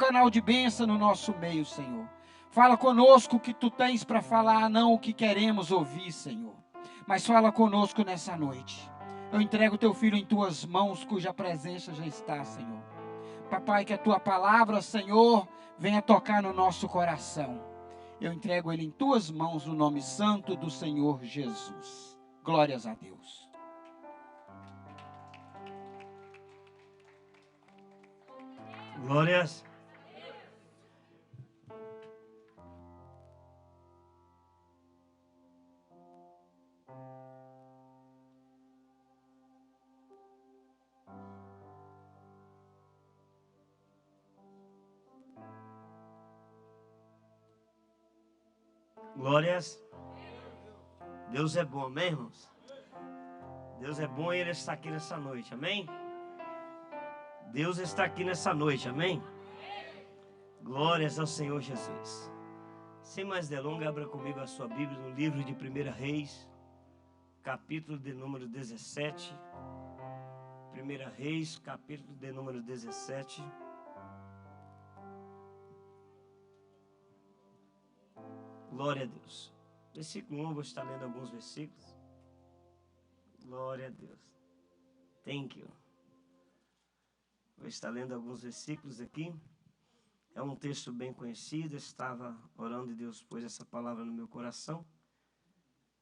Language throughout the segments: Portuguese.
canal de bênção no nosso meio, Senhor. Fala conosco o que Tu tens para falar, não o que queremos ouvir, Senhor. Mas fala conosco nessa noite. Eu entrego Teu Filho em Tuas mãos, cuja presença já está, Senhor. Papai, que a Tua palavra, Senhor, venha tocar no nosso coração. Eu entrego ele em Tuas mãos, no nome santo do Senhor Jesus. Glórias a Deus. Glórias. Glórias. Deus é bom, amém, irmãos? Deus é bom e Ele está aqui nessa noite, amém? Deus está aqui nessa noite, amém? Glórias ao Senhor Jesus. Sem mais delongas, abra comigo a sua Bíblia no livro de 1 Reis, capítulo de número 17. 1 Reis, capítulo de número 17. Glória a Deus. Versículo 1, eu vou estar lendo alguns versículos. Glória a Deus. Thank you. Vou estar lendo alguns versículos aqui. É um texto bem conhecido. Eu estava orando e Deus pôs essa palavra no meu coração.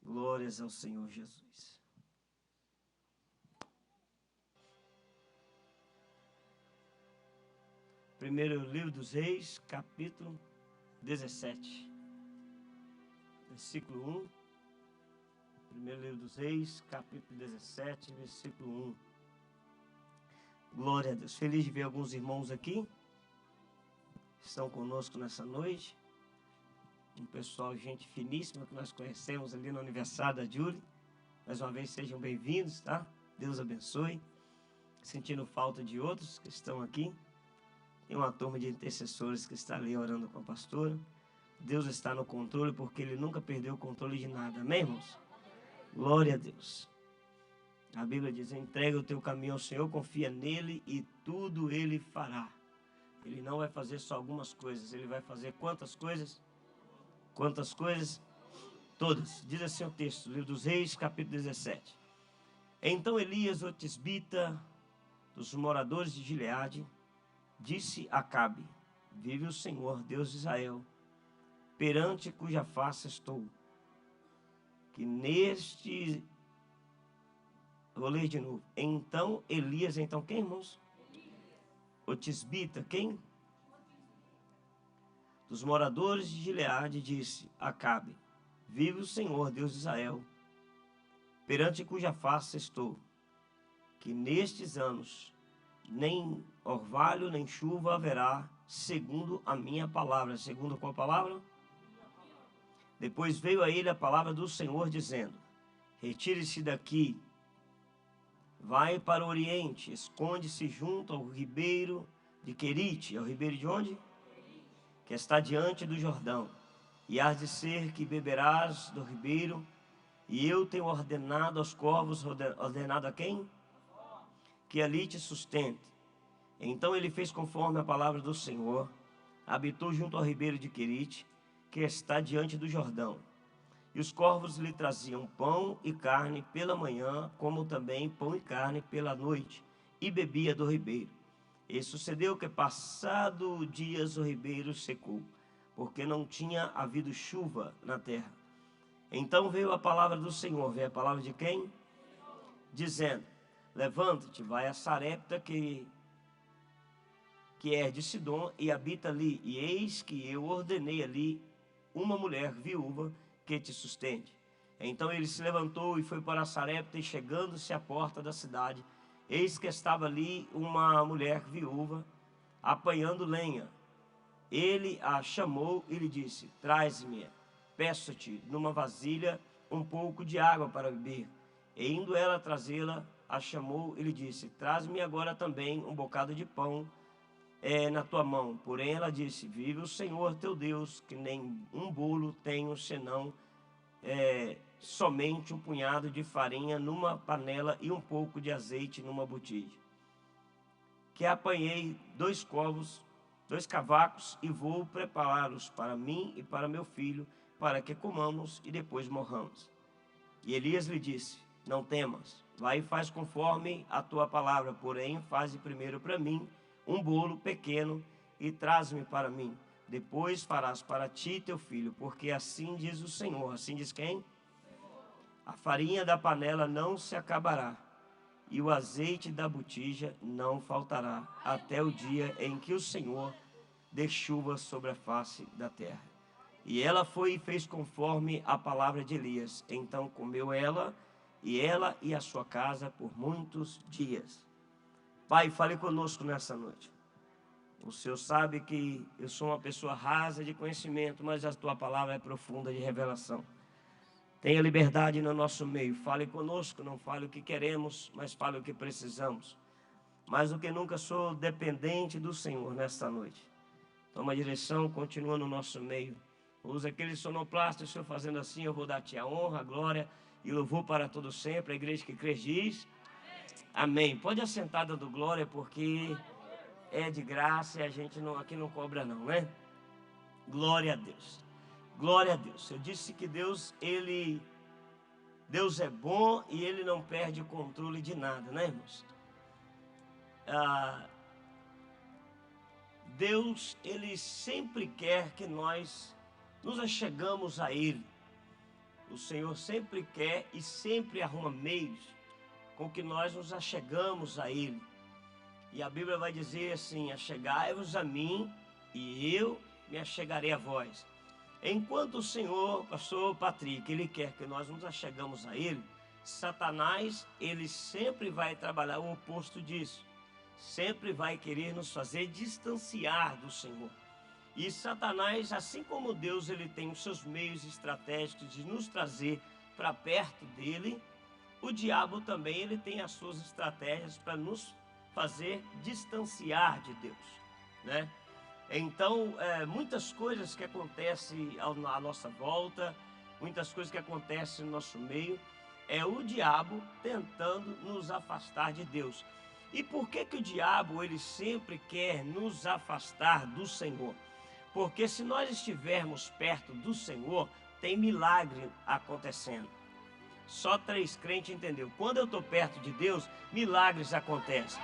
Glórias ao Senhor Jesus. Primeiro livro dos Reis, capítulo 17. Versículo 1. Primeiro livro dos Reis, capítulo 17, versículo 1. Glória a Deus. Feliz de ver alguns irmãos aqui. Estão conosco nessa noite. Um pessoal, gente finíssima, que nós conhecemos ali no aniversário da Júlia. Mais uma vez, sejam bem-vindos, tá? Deus abençoe. Sentindo falta de outros que estão aqui. Tem uma turma de intercessores que está ali orando com a pastora. Deus está no controle, porque Ele nunca perdeu o controle de nada. Amém, irmãos? Glória a Deus. A Bíblia diz: entrega o teu caminho ao Senhor, confia nele e tudo Ele fará. Ele não vai fazer só algumas coisas. Ele vai fazer quantas coisas? Quantas coisas? Todas. Diz assim o texto, livro dos Reis, capítulo 17. Então Elias, o tisbita, dos moradores de Gileade, disse a Acabe: vive o Senhor, Deus de Israel, perante cuja face estou, que neste... Vou ler de novo. Então Elias, então quem, irmãos? O tisbita, quem? Dos moradores de Gileade, disse a Acabe: vive o Senhor, Deus de Israel, perante cuja face estou, que nestes anos nem orvalho nem chuva haverá, segundo a minha palavra. Segundo qual palavra? Depois veio a ele a palavra do Senhor, dizendo: retire-se daqui, vai para o oriente, esconde-se junto ao ribeiro de Querite. É o ribeiro de onde? Que está diante do Jordão. E há de ser que beberás do ribeiro, e eu tenho ordenado aos corvos, ordenado a quem? Que ali te sustente. Então ele fez conforme a palavra do Senhor, habitou junto ao ribeiro de Querite, que está diante do Jordão. E os corvos lhe traziam pão e carne pela manhã, como também pão e carne pela noite, e bebia do ribeiro. E sucedeu que, passado dias, o ribeiro secou, porque não tinha havido chuva na terra. Então veio a palavra do Senhor. Veio a palavra de quem? Dizendo: levanta-te, vai a Sarepta, que é de Sidom, e habita ali. E eis que eu ordenei ali uma mulher viúva que te sustente. Então ele se levantou e foi para Sarepta, e chegando-se à porta da cidade, eis que estava ali uma mulher viúva apanhando lenha. Ele a chamou e lhe disse: traz-me, peço-te, numa vasilha um pouco de água para beber. E indo ela trazê-la, a chamou e lhe disse: traz-me agora também um bocado de pão na tua mão. Porém ela disse: vive o Senhor teu Deus, que nem um bolo tenho, senão somente um punhado de farinha numa panela e um pouco de azeite numa botija. Que apanhei 2 covos 2 cavacos e vou prepará-los para mim e para meu filho, para que comamos e depois morramos. E Elias lhe disse: não temas, vai e faz conforme a tua palavra, porém faze primeiro para mim um bolo pequeno e traz-me para mim. Depois farás para ti e teu filho, porque assim diz o Senhor. Assim diz quem? A farinha da panela não se acabará, e o azeite da botija não faltará, até o dia em que o Senhor dê chuva sobre a face da terra. E ela foi e fez conforme a palavra de Elias. Então comeu ela e a sua casa por muitos dias. Pai, fale conosco nessa noite. O Senhor sabe que eu sou uma pessoa rasa de conhecimento, mas a tua palavra é profunda de revelação. Tenha liberdade no nosso meio. Fale conosco, não fale o que queremos, mas fale o que precisamos. Mais do que nunca sou dependente do Senhor nesta noite. Toma a direção, continua no nosso meio. Usa aquele sonoplasta, o Senhor fazendo assim, eu vou dar-te a honra, a glória e louvor para todo sempre. A igreja que crê diz amém. Pode assentar dando glória, porque é de graça e a gente aqui não cobra não, né? Glória a Deus. Glória a Deus. Eu disse que Deus é bom e Ele não perde o controle de nada, né, irmãos? Deus, Ele sempre quer que nós nos achegamos a Ele. O Senhor sempre quer e sempre arruma meios com que nós nos achegamos a Ele. E a Bíblia vai dizer assim: achegai-vos a mim e eu me achegarei a vós. Enquanto o Senhor, pastor Patrick, Ele quer que nós nos achegamos a Ele, Satanás, ele sempre vai trabalhar o oposto disso. Sempre vai querer nos fazer distanciar do Senhor. E Satanás, assim como Deus, ele tem os seus meios estratégicos de nos trazer para perto dele, o diabo também ele tem as suas estratégias para nos fazer distanciar de Deus, né? Então, muitas coisas que acontecem à nossa volta, muitas coisas que acontecem no nosso meio, é o diabo tentando nos afastar de Deus. E por que o diabo ele sempre quer nos afastar do Senhor? Porque se nós estivermos perto do Senhor, tem milagre acontecendo. Só 3 crentes entenderam. Quando eu estou perto de Deus, milagres acontecem.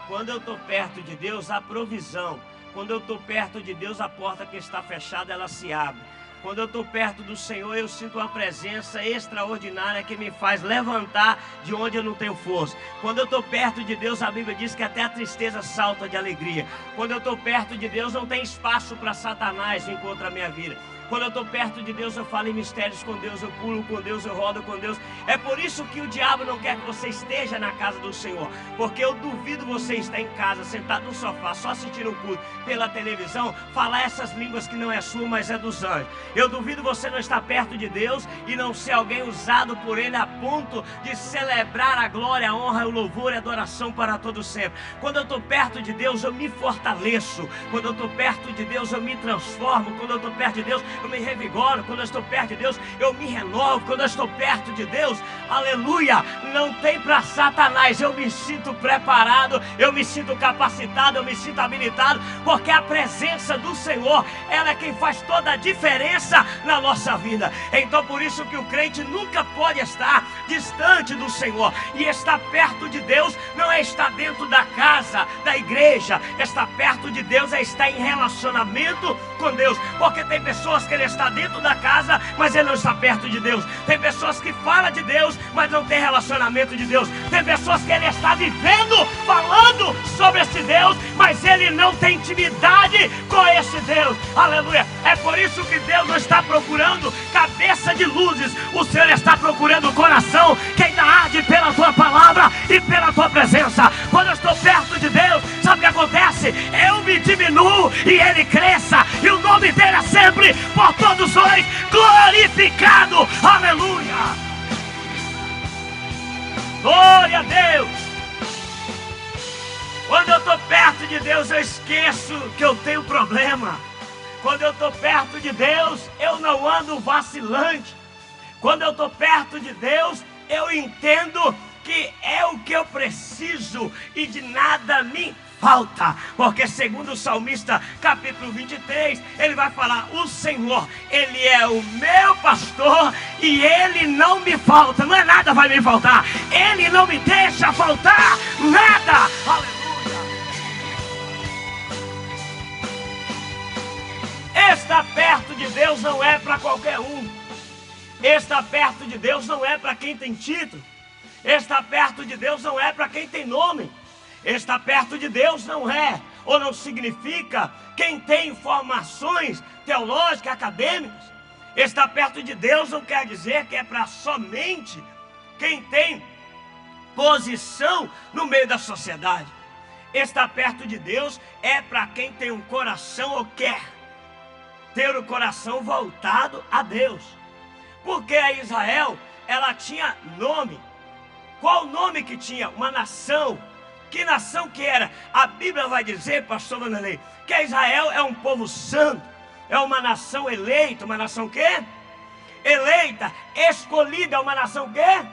Quando eu estou perto de Deus, há provisão. Quando eu estou perto de Deus, a porta que está fechada, ela se abre. Quando eu estou perto do Senhor, eu sinto uma presença extraordinária que me faz levantar de onde eu não tenho força. Quando eu estou perto de Deus, a Bíblia diz que até a tristeza salta de alegria. Quando eu estou perto de Deus, não tem espaço para Satanás vir contra a minha vida. Quando eu estou perto de Deus, eu falo em mistérios com Deus, eu pulo com Deus, eu rodo com Deus. É por isso que o diabo não quer que você esteja na casa do Senhor. Porque eu duvido você estar em casa, sentado no sofá, só assistindo o culto pela televisão, falar essas línguas que não é sua, mas é dos anjos. Eu duvido você não estar perto de Deus e não ser alguém usado por Ele a ponto de celebrar a glória, a honra, o louvor e a adoração para todo sempre. Quando eu estou perto de Deus, eu me fortaleço. Quando eu estou perto de Deus, eu me transformo. Quando eu estou perto de Deus, eu me revigoro. Quando eu estou perto de Deus, eu me renovo. Quando eu estou perto de Deus, aleluia, não tem para Satanás. Eu me sinto preparado, eu me sinto capacitado, eu me sinto habilitado, porque a presença do Senhor, ela é quem faz toda a diferença na nossa vida. Então por isso que o crente nunca pode estar distante do Senhor. E estar perto de Deus não é estar dentro da casa, da igreja. Estar perto de Deus é estar em relacionamento com Deus. Porque tem pessoas que ele está dentro da casa, mas ele não está perto de Deus. Tem pessoas que falam de Deus, mas não tem relacionamento de Deus. Tem pessoas que ele está vivendo, falando sobre esse Deus, mas ele não tem intimidade com esse Deus. Aleluia. É por isso que Deus não está procurando cabeça de luzes. O Senhor está procurando o coração que ainda arde pela tua palavra e pela tua presença. Quando eu estou perto de Deus, sabe o que acontece? Eu me diminuo e ele cresça. E o nome dele é sempre por todos nós glorificado. Aleluia. Glória a Deus. Quando eu estou perto de Deus, eu esqueço que eu tenho problema. Quando eu estou perto de Deus, eu não ando vacilante. Quando eu estou perto de Deus, eu entendo que é o que eu preciso e de nada me falta, porque segundo o salmista, capítulo 23, ele vai falar: o Senhor, Ele é o meu pastor e Ele não me falta, não é nada vai me faltar, Ele não me deixa faltar nada, aleluia. Estar perto de Deus não é para qualquer um, estar perto de Deus não é para quem tem título, estar perto de Deus não é para quem tem nome. Estar perto de Deus não é, ou não significa quem tem informações teológicas, acadêmicas. Estar perto de Deus não quer dizer que é para somente quem tem posição no meio da sociedade. Estar perto de Deus é para quem tem um coração ou quer ter o coração voltado a Deus. Porque a Israel, ela tinha nome. Qual o nome que tinha? Uma nação. Que nação que era? A Bíblia vai dizer, pastor Vanderlei, que Israel é um povo santo, é uma nação eleita, uma nação quê? Eleita, escolhida, é uma nação quê?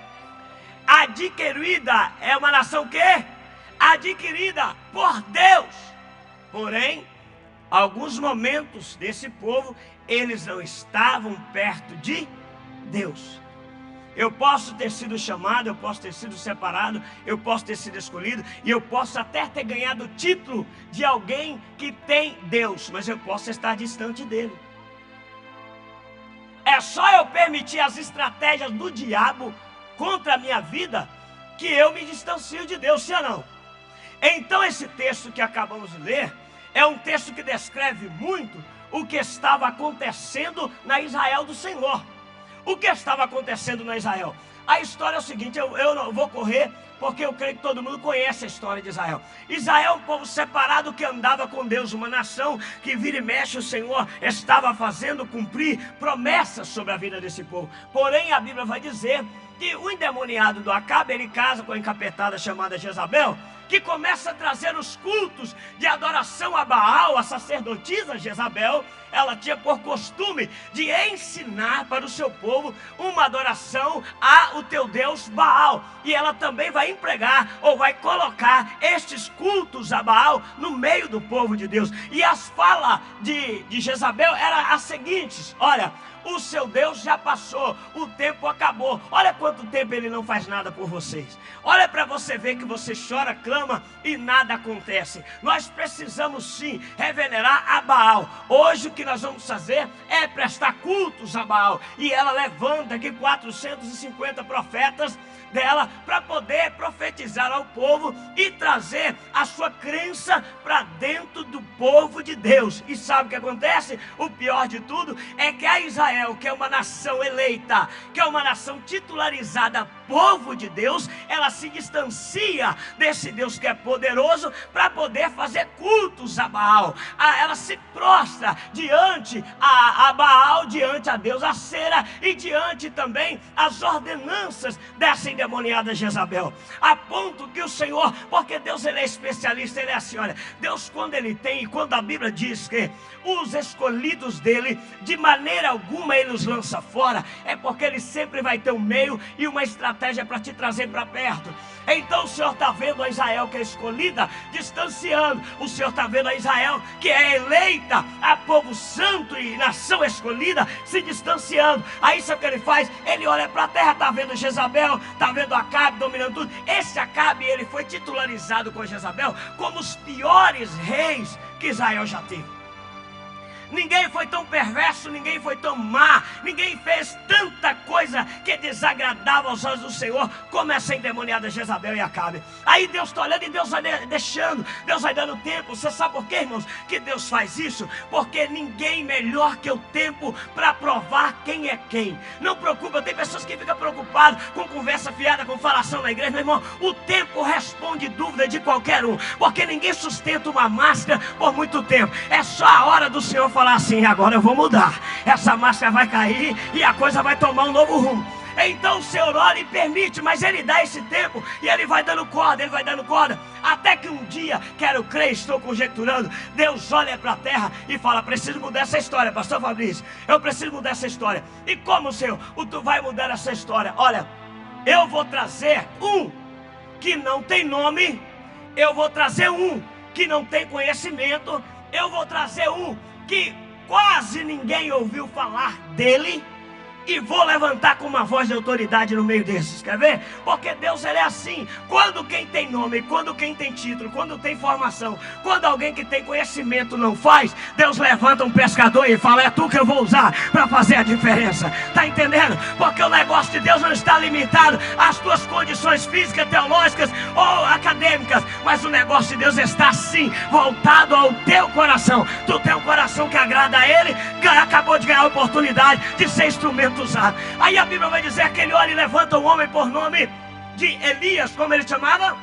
Adquirida, é uma nação quê? Adquirida por Deus. Porém, alguns momentos desse povo, eles não estavam perto de Deus. Eu posso ter sido chamado, eu posso ter sido separado, eu posso ter sido escolhido, e eu posso até ter ganhado o título de alguém que tem Deus, mas eu posso estar distante dele. É só eu permitir as estratégias do diabo contra a minha vida, que eu me distancio de Deus, sim ou não? Então esse texto que acabamos de ler, é um texto que descreve muito o que estava acontecendo na Israel do Senhor. O que estava acontecendo na Israel? A história é o seguinte, eu não vou correr, porque eu creio que todo mundo conhece a história de Israel. Israel é um povo separado que andava com Deus, uma nação que vira e mexe o Senhor estava fazendo cumprir promessas sobre a vida desse povo. Porém, a Bíblia vai dizer que o endemoniado do Acabe, ele casa com a encapetada chamada Jezabel, que começa a trazer os cultos de adoração a Baal. A sacerdotisa Jezabel, ela tinha por costume de ensinar para o seu povo uma adoração ao teu Deus Baal. E ela também vai empregar, ou vai colocar estes cultos a Baal no meio do povo de Deus. E as falas de Jezabel eram as seguintes: olha, o seu Deus já passou, o tempo acabou. Olha quanto tempo ele não faz nada por vocês. Olha para você ver que você chora, clama e nada acontece. Nós precisamos sim revenerar a Baal. Hoje o que nós vamos fazer é prestar cultos a Baal. E ela levanta aqui 450 profetas dela para poder profetizar ao povo e trazer a sua crença para dentro do povo de Deus. E sabe o que acontece? O pior de tudo é que a Israel, que é uma nação eleita, que é uma nação titularizada, povo de Deus, ela se distancia desse Deus que é poderoso para poder fazer cultos a Baal. Ela se prostra diante a Baal, diante a Deus Acera e diante também as ordenanças dessa endemoniada Jezabel, a ponto que o Senhor, porque Deus ele é especialista, ele é assim, olha, Deus quando ele tem, e quando a Bíblia diz que os escolhidos dele, de maneira alguma ele os lança fora, é porque ele sempre vai ter um meio e uma estratégia para te trazer para perto. Então o Senhor está vendo a Israel que é escolhida, distanciando. O Senhor está vendo a Israel que é eleita, a povo santo e nação escolhida, se distanciando. Aí sabe o que ele faz? Ele olha para a terra, está vendo Jezabel, está vendo Acabe dominando tudo. Esse Acabe, ele foi titularizado com Jezabel como os piores reis que Israel já teve. Ninguém foi tão perverso, ninguém foi tão má, ninguém fez tanta coisa que desagradava aos olhos do Senhor como essa endemoniada Jezabel e Acabe. Aí Deus está olhando e Deus vai deixando, Deus vai dando tempo. Você sabe por quê, irmãos, que Deus faz isso? Porque ninguém melhor que o tempo para provar quem é quem. Não preocupa, tem pessoas que ficam preocupadas com conversa fiada, com falação na igreja. Meu irmão, o tempo responde dúvida de qualquer um, porque ninguém sustenta uma máscara por muito tempo. É só a hora do Senhor falar assim: agora eu vou mudar, essa máscara vai cair e a coisa vai tomar um novo rumo. Então o Senhor ora e permite, mas ele dá esse tempo e ele vai dando corda, até que um dia, quero crer, estou conjecturando, Deus olha para a terra e fala: preciso mudar essa história, pastor Fabrício, eu preciso mudar essa história. E como, Senhor? Tu vai mudar essa história? Olha, eu vou trazer um que não tem nome, eu vou trazer um que não tem conhecimento. Eu vou trazer um que quase ninguém ouviu falar dele, e vou levantar com uma voz de autoridade no meio desses, quer ver? Porque Deus, ele é assim. Quando quem tem nome, quando quem tem título, quando tem formação, quando alguém que tem conhecimento não faz, Deus levanta um pescador e fala: é tu que eu vou usar para fazer a diferença. Tá entendendo? Porque o negócio de Deus não está limitado às tuas condições físicas, teológicas ou acadêmicas, mas o negócio de Deus está sim voltado ao teu coração. Tu tem um coração que agrada a Ele, acabou de ganhar a oportunidade de ser instrumento usado. Aí a Bíblia vai dizer que ele olha e levanta um homem por nome de Elias, como ele chamava?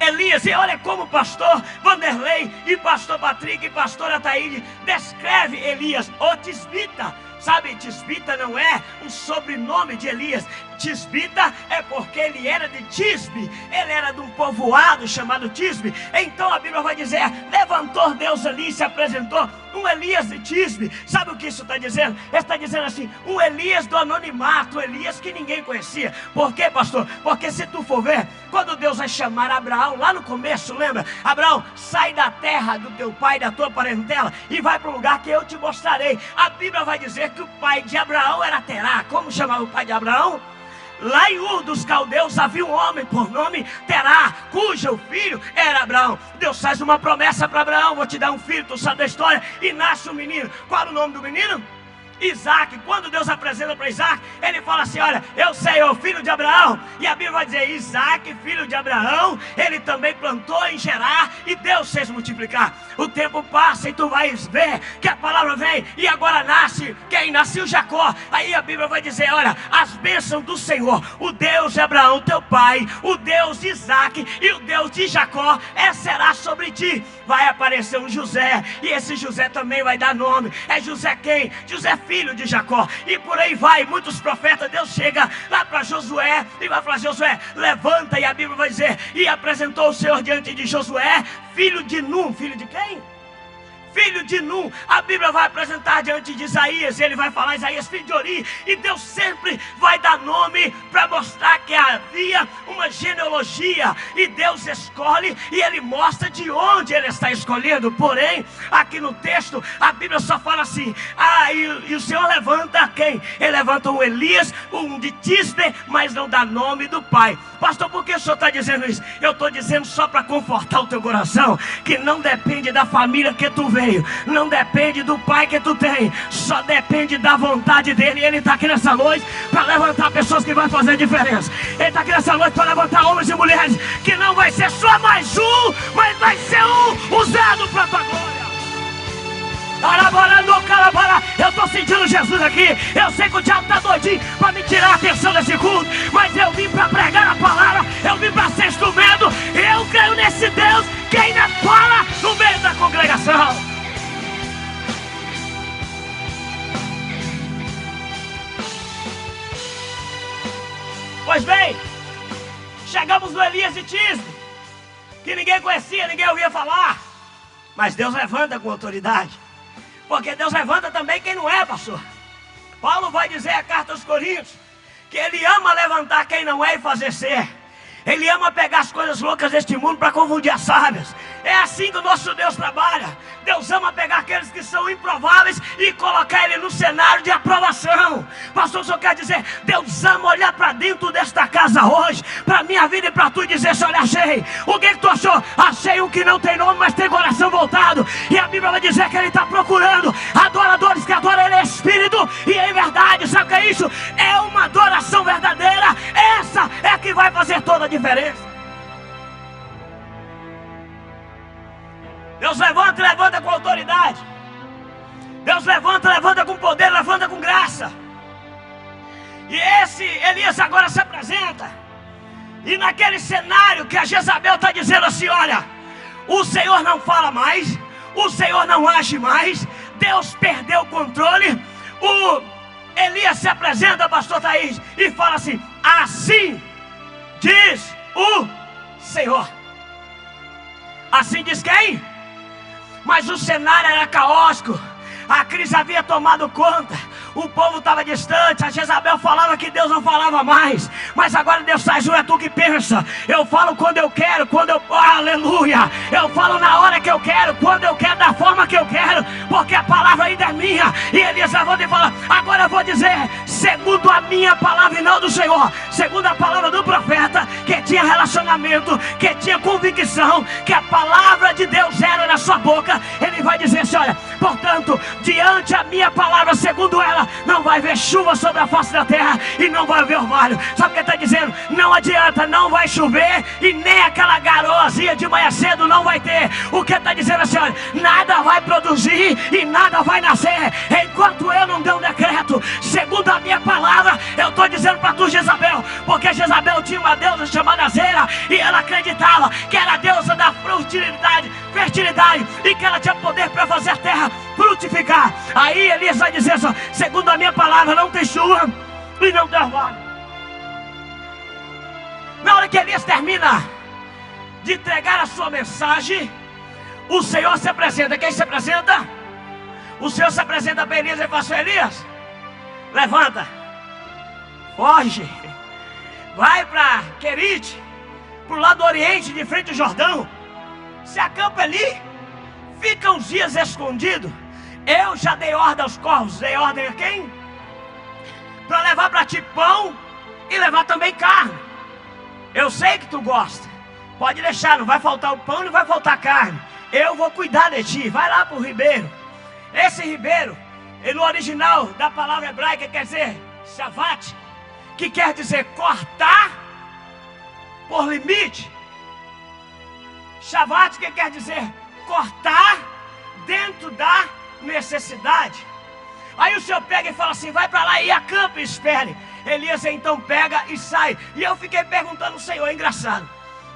Elias. E olha como o pastor Vanderlei e pastor Patrick e pastor Ataíde descreve Elias, o tisbita. Sabe, tisbita não é um sobrenome de Elias. Tisbita é porque ele era de Tisbe, ele era de um povoado chamado Tisbe. Então a Bíblia vai dizer: levantou Deus ali e se apresentou um Elias de Tisbe. Sabe o que isso está dizendo? Ele está dizendo assim, um Elias do anonimato, um Elias que ninguém conhecia. Por quê, pastor? Porque se tu for ver, quando Deus vai chamar Abraão, lá no começo, lembra? Abraão, sai da terra do teu pai, da tua parentela, e vai para o lugar que eu te mostrarei. A Bíblia vai dizer que o pai de Abraão era Terá. Como chamava o pai de Abraão? Lá em Ur dos Caldeus havia um homem por nome Terá, cujo filho era Abraão. Deus faz uma promessa para Abraão: vou te dar um filho, tu sabe da história. E nasce um menino. Qual era o nome do menino? Isaac. Quando Deus apresenta para Isaac, ele fala assim: olha, eu sei, o filho de Abraão. E a Bíblia vai dizer: Isaac, filho de Abraão, ele também plantou em Gerar, e Deus fez multiplicar. O tempo passa e tu vais ver que a palavra vem, e agora nasce quem? Nasceu Jacó. Aí a Bíblia vai dizer: olha, as bênçãos do Senhor, o Deus de Abraão, teu pai, o Deus de Isaac e o Deus de Jacó, será sobre ti. Vai aparecer um José, e esse José também vai dar nome. É José quem? José, filho de Jacó. E por aí vai, muitos profetas. Deus chega lá para Josué e vai falar: Josué, levanta. E a Bíblia vai dizer: e apresentou o Senhor diante de Josué, filho de Num. Filho de quem? Filho de Num. A Bíblia vai apresentar diante de Isaías, e ele vai falar: Isaías, filho de Ori. E Deus sempre vai dar nome para mostrar que havia uma genealogia, e Deus escolhe e ele mostra de onde ele está escolhendo. Porém, aqui no texto a Bíblia só fala assim: e o Senhor levanta quem? Ele levanta um Elias, um de Tisbe, mas não dá nome do pai. Pastor, por que o senhor está dizendo isso? Eu estou dizendo só para confortar o teu coração, que não depende da família que tu veio, não depende do pai que tu tem, só depende da vontade dele. E ele está aqui nessa noite para levantar pessoas que vão fazer diferença. Ele está aqui nessa noite para levantar homens e mulheres que não vai ser só mais um, mas vai ser um usado para a tua glória. Eu estou sentindo Jesus aqui. Eu sei que o diabo está doidinho para me tirar a atenção desse culto, mas eu vim para pregar a palavra, eu vim para ser instrumento. Eu creio nesse Deus que ainda fala no meio da congregação. Pois bem, chegamos no Elias de Tisbe, que ninguém conhecia, ninguém ouvia falar, mas Deus levanta com autoridade. Porque Deus levanta também quem não é, pastor. Paulo vai dizer a carta aos Coríntios que ele ama levantar quem não é e fazer ser. Ele ama pegar as coisas loucas deste mundo para confundir as sábias. É assim que o nosso Deus trabalha. Deus ama pegar aqueles que são improváveis e colocar ele no cenário de aprovação. Pastor, só quer dizer, Deus ama olhar para dentro desta casa hoje, para a minha vida e para tu, e dizer: olha, achei. O que tu achou? Achei um que não tem nome, mas tem coração voltado. E a Bíblia vai dizer que ele está procurando adoradores que adoram ele em espírito e em verdade. Sabe o que é isso? É uma adoração verdadeira. Essa é a que vai fazer toda a diferença. Deus levanta e levanta com autoridade. Deus levanta, levanta com poder, levanta com graça. E esse Elias agora se apresenta. E naquele cenário que a Jezabel está dizendo assim: olha, o Senhor não fala mais, o Senhor não age mais, Deus perdeu o controle. O Elias se apresenta, pastor Thaís, e fala assim: assim diz o Senhor. Assim diz quem? Mas o cenário era caótico. A crise havia tomado conta. O povo estava distante. A Jezabel falava que Deus não falava mais. Mas agora Deus traz um, é tu que pensa. Eu falo quando eu quero, aleluia. Eu falo na hora que eu quero, quando eu quero, da forma que eu quero, porque a palavra ainda é minha. E Elias levanta e fala: agora eu vou dizer segundo a minha palavra e não do Senhor, segundo a palavra do profeta, que tinha relacionamento, que tinha convicção, que a palavra de Deus era na sua boca. Ele vai dizer assim: olha, portanto, diante a minha palavra, segundo ela, não vai haver chuva sobre a face da terra e não vai haver orvalho. Sabe o que está dizendo? Não adianta, não vai chover e nem aquela garoazinha de manhã cedo não vai ter. O que está dizendo assim: olha, nada vai produzir e nada vai nascer enquanto eu não der um decreto. Segundo a minha palavra, eu estou dizendo para tu, Jezabel, porque Jezabel tinha uma deusa chamada Zera e ela acreditava que era a deusa da fertilidade, e que ela tinha poder para fazer a terra frutificar. Aí Elias vai dizer assim: segundo a minha palavra, não tem chuva e não tem orvalho. Na hora que Elias termina de entregar a sua mensagem, o Senhor se apresenta. Quem se apresenta? O Senhor se apresenta para Elias e fala assim: Elias, levanta, foge, vai para Querite, para o lado do oriente, de frente ao Jordão, se acampa ali, fica uns dias escondido. Eu já dei ordem aos corvos. Dei ordem a quem? Para levar para ti pão e levar também carne. Eu sei que tu gosta, pode deixar, não vai faltar o pão, não vai faltar a carne. Eu vou cuidar de ti. Vai lá para o ribeiro. Esse ribeiro, no original da palavra hebraica, quer dizer shavat, que quer dizer cortar por limite. Shavat, que quer dizer cortar dentro da necessidade. Aí o Senhor pega e fala assim: vai para lá e acampa e espere. Elias então pega e sai. E eu fiquei perguntando ao Senhor, é engraçado,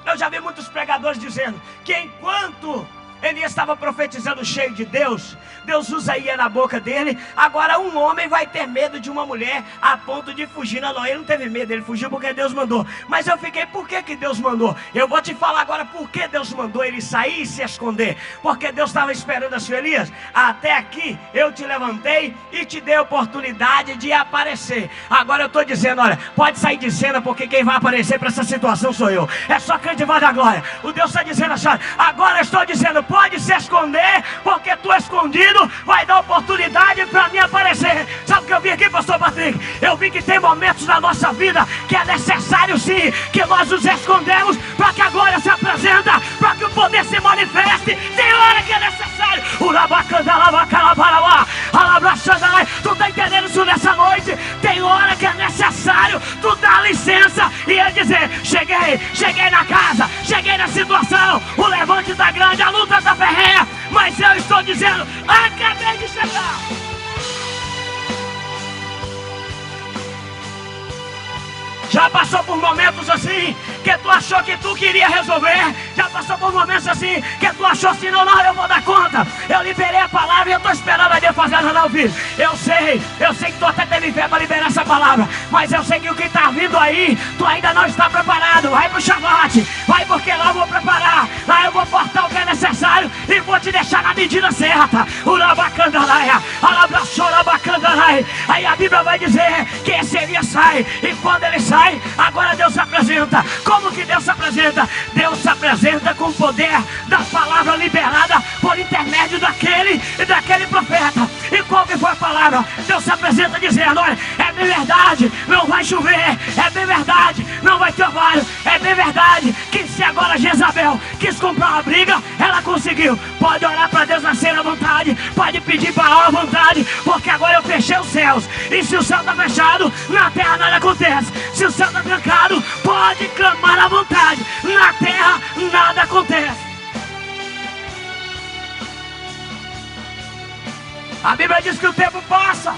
eu já vi muitos pregadores dizendo que enquanto Elias estava profetizando cheio de Deus, Deus usa ia na boca dele. Agora um homem vai ter medo de uma mulher a ponto de fugir. Não, ele não teve medo, ele fugiu porque Deus mandou. Mas eu fiquei, por que Deus mandou? Eu vou te falar agora por que Deus mandou ele sair e se esconder. Porque Deus estava esperando assim: Elias, até aqui eu te levantei e te dei a oportunidade de aparecer. Agora eu estou dizendo, olha, pode sair de cena, porque quem vai aparecer para essa situação sou eu. É só crente vai dar glória. O Deus está dizendo assim: agora eu estou dizendo, pode se esconder, porque tu escondido vai dar oportunidade para mim aparecer. Sabe o que eu vi aqui, pastor Patrick? Eu vi que tem momentos na nossa vida que é necessário sim, que nós nos escondemos para que a glória se apresenta, para que o poder se manifeste. Tem hora que é necessário. Tu está entendendo isso nessa noite? Tem hora que é necessário tu dar licença e ele dizer: cheguei na casa, cheguei na situação, o levante está grande, a luta está ferrenha, mas eu estou dizendo: acabei de chegar. Já passou por momentos assim que tu achou que tu queria resolver? Já passou por momentos assim que tu achou assim: não, eu vou dar conta. Eu liberei a palavra e eu estou esperando a Deus fazer. Não, filho, eu sei que tu até teve fé para liberar essa palavra, mas eu sei que o que está vindo aí, tu ainda não está preparado. Vai pro Shavat, vai, porque lá eu vou preparar, lá eu vou portar o que é necessário e vou te deixar na medida certa. Aí a Bíblia vai dizer que esse Elias sai, e quando ele sai, agora Deus se apresenta. Como que Deus se apresenta? Deus se apresenta com o poder da palavra liberada por intermédio daquele profeta. E qual que foi a palavra? Deus se apresenta dizendo: olha, é bem verdade, não vai chover. É bem verdade, não vai ter orvalho. É bem verdade que se agora Jezabel quis comprar uma briga, ela conseguiu. Pode orar para Deus nascer à vontade, pode pedir para à vontade, porque agora eu fechei os céus. E se o céu está fechado, na terra nada acontece. Se o céu está trancado, pode clamar à vontade, na terra nada acontece. A Bíblia diz que o tempo passa.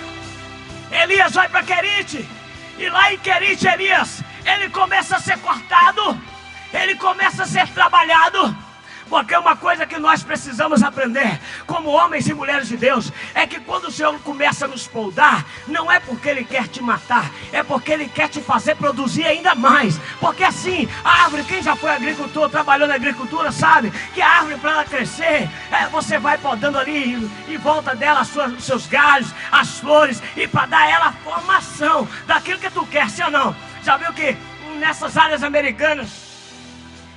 Elias vai para Querite, e lá em Querite, Elias, ele começa a ser cortado, ele começa a ser trabalhado, Porque uma coisa que nós precisamos aprender, como homens e mulheres de Deus, é que quando o Senhor começa a nos poldar, não é porque Ele quer te matar, é porque Ele quer te fazer produzir ainda mais. Porque assim, a árvore, quem já foi agricultor, trabalhou na agricultura, sabe que a árvore, para ela crescer, você vai podando ali em volta dela os seus galhos, as flores, e para dar ela a formação daquilo que tu quer, sim ou não? Já viu que nessas áreas americanas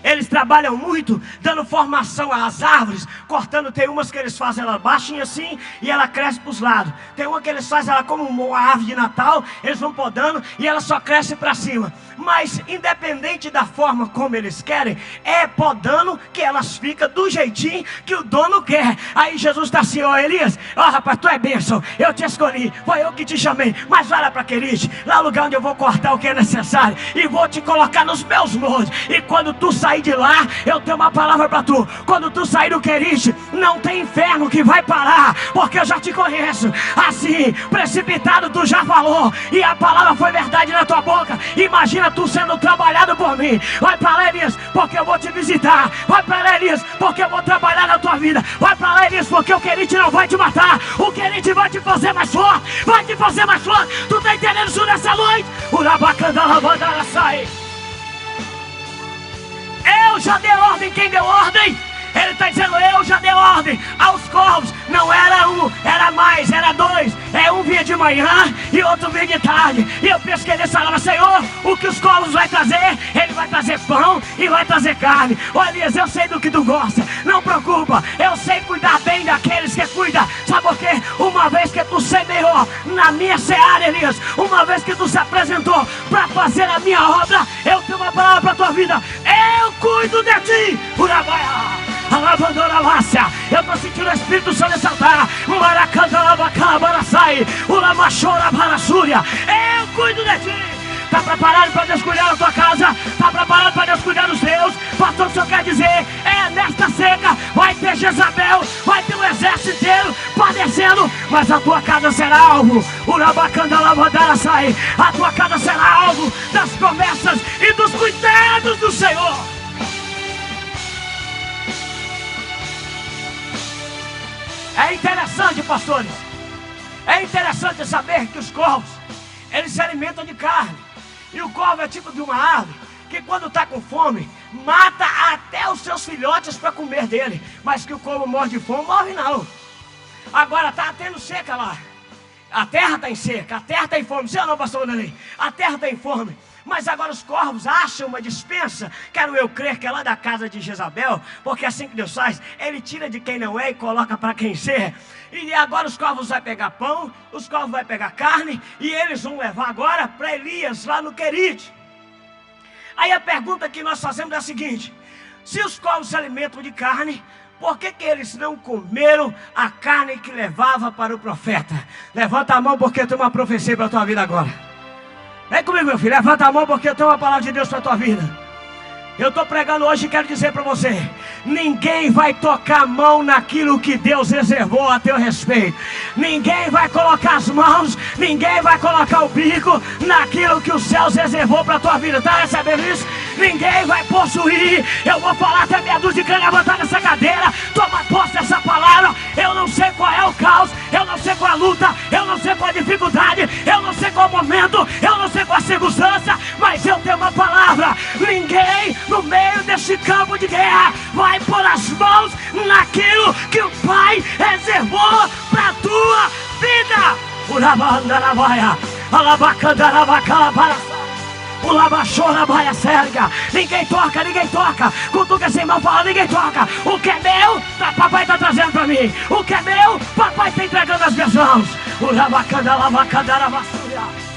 eles trabalham muito dando formação às árvores, cortando? Tem umas que eles fazem ela baixinha assim e ela cresce para os lados. Tem uma que eles fazem ela como uma árvore de Natal, eles vão podando e ela só cresce para cima. Mas independente da forma como eles querem, é podando que elas ficam do jeitinho que o dono quer. Aí Jesus está assim: ó Elias, ó rapaz, tu é bênção, eu te escolhi, foi eu que te chamei, mas vai lá para Querite, lá no lugar onde eu vou cortar o que é necessário e vou te colocar nos meus moldes. E quando tu sair de lá, eu tenho uma palavra para tu. Quando tu sair do Querite, não tem inferno que vai parar, porque eu já te conheço. Assim, precipitado tu já falou, e a palavra foi verdade na tua boca. Imagina tu sendo trabalhado por mim. Vai para lá, Elias, porque eu vou te visitar. Vai para lá, Elias, porque eu vou trabalhar na tua vida. Vai para lá, Elias, porque o Querite não vai te matar, o Querite vai te fazer mais forte, vai te fazer mais forte. Tu tá entendendo isso nessa noite? Urabacanda lavandara sai. Eu já dei ordem. Quem deu ordem? Ele está dizendo: eu já dei ordem aos corvos. Não era um, era mais, era dois. Um vinha de manhã e outro vinha de tarde. E eu penso que ele falava: Senhor, o que os corvos vai trazer? Ele vai trazer pão e vai trazer carne. Ô Elias, eu sei do que tu gosta, não preocupa, eu sei cuidar bem daqueles que cuidam. Sabe por quê? Uma vez que tu semeou na minha seara, Elias, uma vez que tu se apresentou para fazer a minha obra, eu tenho uma palavra para a tua vida: eu cuido de ti. Urabaia, alabandora lácia. Eu estou sentindo o Espírito Santo ressaltar. Maracanda lavacalabaraçai, ulamachora barassúria. Eu cuido de ti. Está preparado para Deus cuidar da tua casa? Está preparado para Deus cuidar dos teus? Pastor, o senhor quer dizer, nesta seca vai ter Jezabel, vai ter um exército inteiro padecendo, mas a tua casa será alvo. Urabacanda lavandara sai. A tua casa será alvo das promessas e dos cuidados do Senhor. É interessante, pastores, é interessante saber que os corvos, eles se alimentam de carne. E o corvo é tipo de uma árvore que quando está com fome, mata até os seus filhotes para comer dele. Mas que o corvo morre de fome, morre não. Agora está tendo seca lá. A terra está em seca, a terra está em fome. Sim ou não, pastor Nani? A terra está em fome. Mas agora os corvos acham uma dispensa, quero eu crer que é lá da casa de Jezabel, porque é assim que Deus faz, Ele tira de quem não é e coloca para quem ser. E agora os corvos vão pegar pão, os corvos vão pegar carne, e eles vão levar agora para Elias, lá no Querite. Aí a pergunta que nós fazemos é a seguinte: se os corvos se alimentam de carne, por que eles não comeram a carne que levava para o profeta? Levanta a mão, porque eu tenho uma profecia para a tua vida agora. Vem comigo, meu filho, levanta a mão, porque eu tenho uma palavra de Deus para a tua vida. Eu estou pregando hoje e quero dizer para você: ninguém vai tocar a mão naquilo que Deus reservou a teu respeito. Ninguém vai colocar as mãos, ninguém vai colocar o bico naquilo que os céus reservou para a tua vida. Está recebendo isso? Ninguém vai possuir. Eu vou falar até meia dúzia de crente levantar nessa cadeira. Toma posse dessa palavra. Eu não sei qual é o caos, eu não sei qual é a luta, eu não sei qual é a dificuldade, eu não sei qual é o momento, eu não sei qual é a circunstância, mas eu tenho uma palavra: ninguém no meio desse campo de guerra vai pôr as mãos naquilo que o Pai reservou para a tua vida. Urabandaravaia, alabacandaravacalabaraçá, ulabachoravaia serga. Ninguém toca, ninguém toca. Cutuca sem mão, fala: ninguém toca. O que é meu, papai está trazendo para mim. O que é meu, papai está entregando nas minhas mãos. Urabacandaravacalabaraçúria.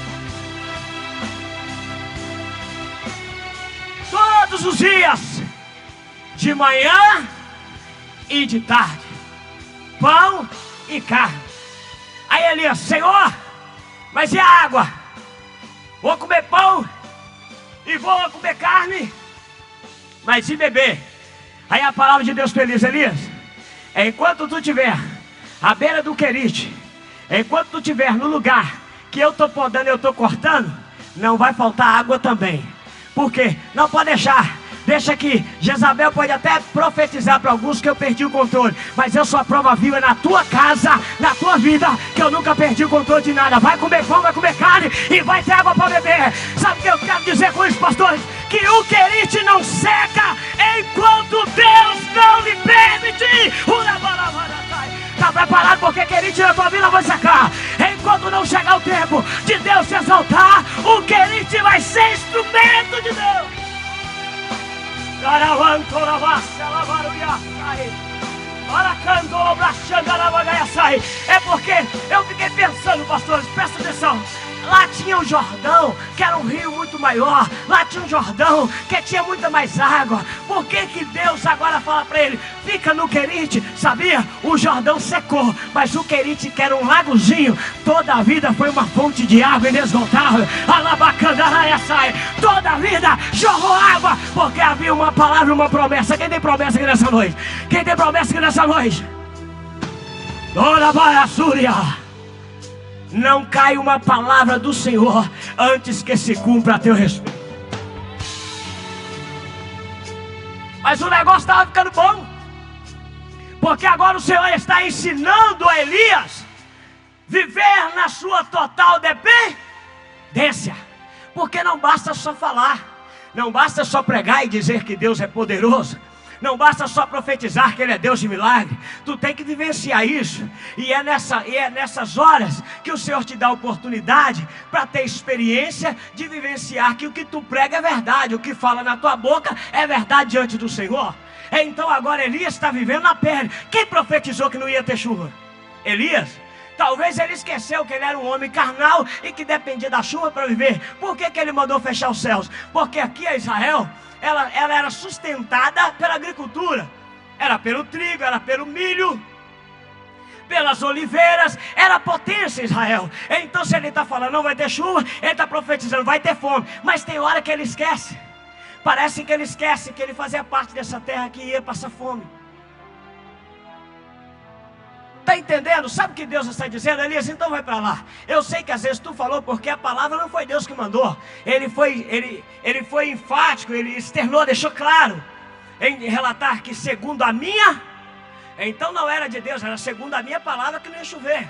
Todos os dias, de manhã e de tarde, pão e carne. Aí Elias: Senhor, mas e a água? Vou comer pão e vou comer carne, mas e beber? Aí a palavra de Deus para Elias: Elias, enquanto tu estiver à beira do Querite, enquanto tu estiver no lugar que eu estou podando, eu estou cortando, não vai faltar água também. Por quê? Não pode deixar. Deixa aqui. Jezabel pode até profetizar para alguns que eu perdi o controle, mas eu sou a prova viva na tua casa, na tua vida, que eu nunca perdi o controle de nada. Vai comer pão, vai comer carne e vai ter água para beber. Sabe o que eu quero dizer com isso, pastores? Que o querite não seca enquanto Deus não lhe permitir. Está preparado? Porque querite na tua vida vai secar. Enquanto não chegar o tempo de Deus se exaltar, o querite vai ser instrumento de Deus. É porque eu fiquei pensando, pastores, presta atenção. Lá tinha o Jordão, que era um rio muito maior. Lá tinha um Jordão, que tinha muita mais água. Por que que Deus agora fala para ele: fica no Querite? Sabia? O Jordão secou, mas o Querite, que era um lagozinho, toda a vida foi uma fonte de água inesgotável. Toda a vida jorrou água, porque havia uma palavra, uma promessa. Quem tem promessa aqui nessa noite? Quem tem promessa aqui nessa noite? Dona Baiaçúria. Não cai uma palavra do Senhor antes que se cumpra a teu respeito. Mas o negócio estava ficando bom, porque agora o Senhor está ensinando a Elias viver na sua total dependência. Porque não basta só falar, não basta só pregar e dizer que Deus é poderoso, não basta só profetizar que Ele é Deus de milagre. Tu tem que vivenciar isso. E é nessas horas que o Senhor te dá a oportunidade para ter experiência de vivenciar que o que tu prega é verdade, o que fala na tua boca é verdade diante do Senhor. Então agora Elias está vivendo na pele. Quem profetizou que não ia ter chuva? Elias. Talvez ele esqueceu que ele era um homem carnal e que dependia da chuva para viver. Por que ele mandou fechar os céus? Porque aqui a Israel, ela era sustentada pela agricultura. Era pelo trigo, era pelo milho, pelas oliveiras. Era potência Israel. Então se ele está falando não vai ter chuva, ele está profetizando vai ter fome. Mas tem hora que ele esquece. Parece que ele esquece que ele fazia parte dessa terra que ia passar fome. Está entendendo? Sabe o que Deus está dizendo, Elias? Então vai para lá. Eu sei que às vezes tu falou porque a palavra não foi Deus que mandou. Ele foi enfático, ele externou, deixou claro em relatar que segundo a minha, então não era de Deus, era segundo a minha palavra que não ia chover.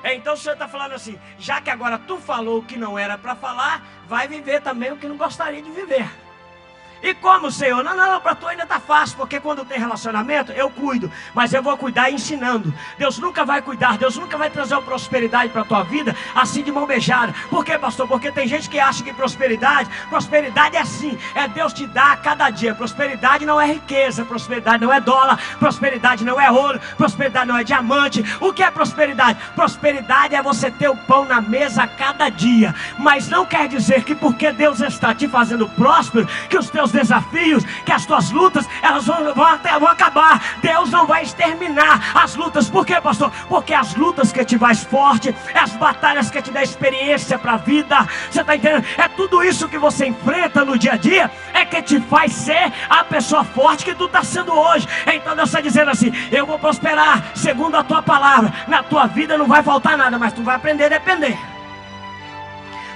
Então o Senhor está falando assim, já que agora tu falou o que não era para falar, vai viver também o que não gostaria de viver. E como, Senhor? Não, para tu ainda está fácil, porque quando tem relacionamento, eu cuido, mas eu vou cuidar ensinando. Deus nunca vai cuidar, Deus nunca vai trazer uma prosperidade para a tua vida, assim de mão beijada. Por quê, pastor? Porque tem gente que acha que prosperidade é assim, é Deus te dar a cada dia. Prosperidade não é riqueza, prosperidade não é dólar, prosperidade não é ouro, prosperidade não é diamante. O que é prosperidade? Prosperidade é você ter o pão na mesa a cada dia, mas não quer dizer que porque Deus está te fazendo próspero, que os teus desafios, que as tuas lutas, elas vão acabar. Deus não vai exterminar as lutas. Por quê, pastor? Porque as lutas que te faz forte, as batalhas que te dá experiência para a vida, você está entendendo? É tudo isso que você enfrenta no dia a dia, é que te faz ser a pessoa forte que tu está sendo hoje. Então Deus está dizendo assim, eu vou prosperar segundo a tua palavra. Na tua vida não vai faltar nada, mas tu vai aprender a depender.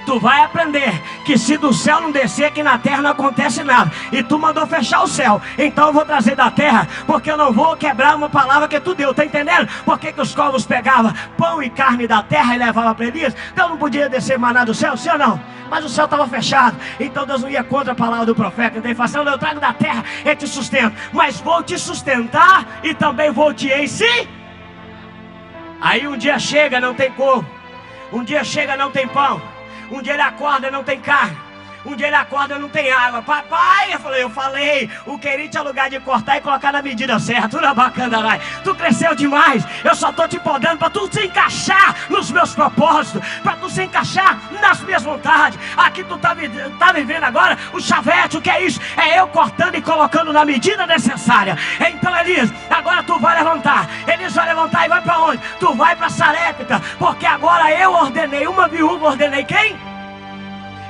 Tu vai aprender que se do céu não descer, aqui na terra não acontece nada. E tu mandou fechar o céu, então eu vou trazer da terra, porque eu não vou quebrar uma palavra que tu deu, tá entendendo? Por que os corvos pegavam pão e carne da terra e levavam para Elias? Então não podia descer maná do céu, sim ou não? Mas o céu estava fechado, então Deus não ia contra a palavra do profeta. Então ele fala assim, eu trago da terra e te sustento, mas vou te sustentar e também vou te ensinar. Aí um dia chega, não tem corvo. Um dia chega, não tem pão. Um dia ele acorda, não tem carne. Um dia ele acorda, não tem água. Papai, eu falei, o querite é lugar de cortar e colocar na medida certa. Tudo bacana, tu cresceu demais. Eu só estou te podando para tu se encaixar nos meus propósitos, para tu se encaixar nas minhas vontades. Aqui tu tá vivendo agora o chavete. O que é isso? É eu cortando e colocando na medida necessária. Então Elias, agora tu vai levantar. Elias vai levantar e vai para onde? Tu vai para Sarepta, porque agora eu ordenei uma viúva. Ordenei quem?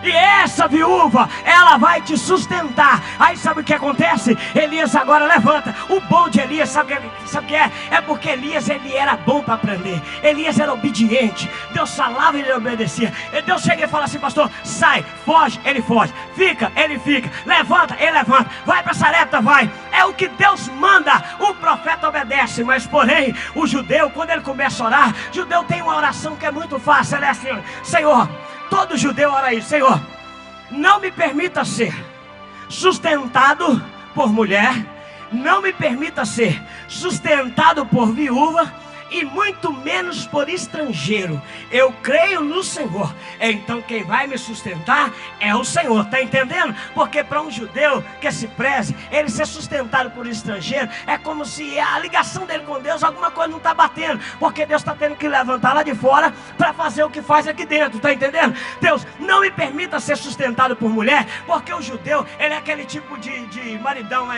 E essa viúva, ela vai te sustentar. Aí sabe o que acontece? Elias agora levanta. O bom de Elias, sabe o que é? É porque Elias, ele era bom para aprender. Elias era obediente. Deus falava e ele obedecia. E Deus chega e fala assim: pastor, sai, foge, ele foge. Fica, ele fica. Levanta, ele levanta. Vai para Sarepta, vai. É o que Deus manda, o profeta obedece. Mas porém, o judeu, quando ele começa a orar, o judeu tem uma oração que é muito fácil. Ele é assim: Senhor, todo judeu ora isso: Senhor, não me permita ser sustentado por mulher, não me permita ser sustentado por viúva, e muito menos por estrangeiro. Eu creio no Senhor, então quem vai me sustentar é o Senhor. Está entendendo? Porque para um judeu que se preze, ele ser sustentado por estrangeiro é como se a ligação dele com Deus, alguma coisa não está batendo, porque Deus está tendo que levantar lá de fora para fazer o que faz aqui dentro. Está entendendo? Deus, não me permita ser sustentado por mulher, porque o judeu, ele é aquele tipo de maridão,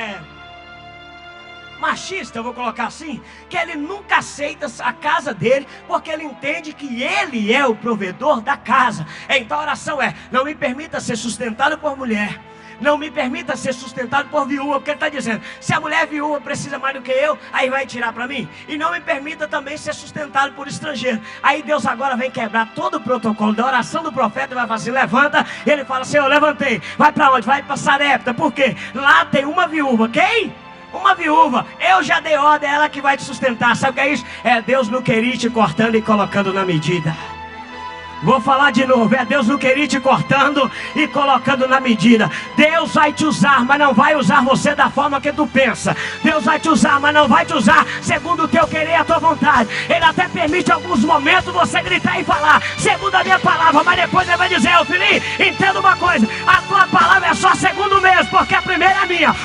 machista, eu vou colocar assim, que ele nunca aceita a casa dele, porque ele entende que ele é o provedor da casa. Então a oração é: não me permita ser sustentado por mulher, não me permita ser sustentado por viúva, porque ele está dizendo: se a mulher viúva precisa mais do que eu, aí vai tirar para mim. E não me permita também ser sustentado por estrangeiro. Aí Deus agora vem quebrar todo o protocolo da oração do profeta e vai fazer: levanta. E ele fala: Senhor, levantei. Vai para onde? Vai para Sarepta. Por quê? Lá tem uma viúva. Quem? Uma viúva. Eu já dei ordem, ela que vai te sustentar. Sabe o que é isso? É Deus no querer te cortando e colocando na medida. Vou falar de novo: é Deus no querer te cortando e colocando na medida. Deus vai te usar, mas não vai usar você da forma que tu pensa. Deus vai te usar, mas não vai te usar segundo o teu querer e a tua vontade. Ele até permite em alguns momentos você gritar e falar segundo a minha palavra, mas depois ele vai dizer: ô filhinho, entenda uma coisa, a tua palavra é só segundo mesmo, porque a primeira é minha.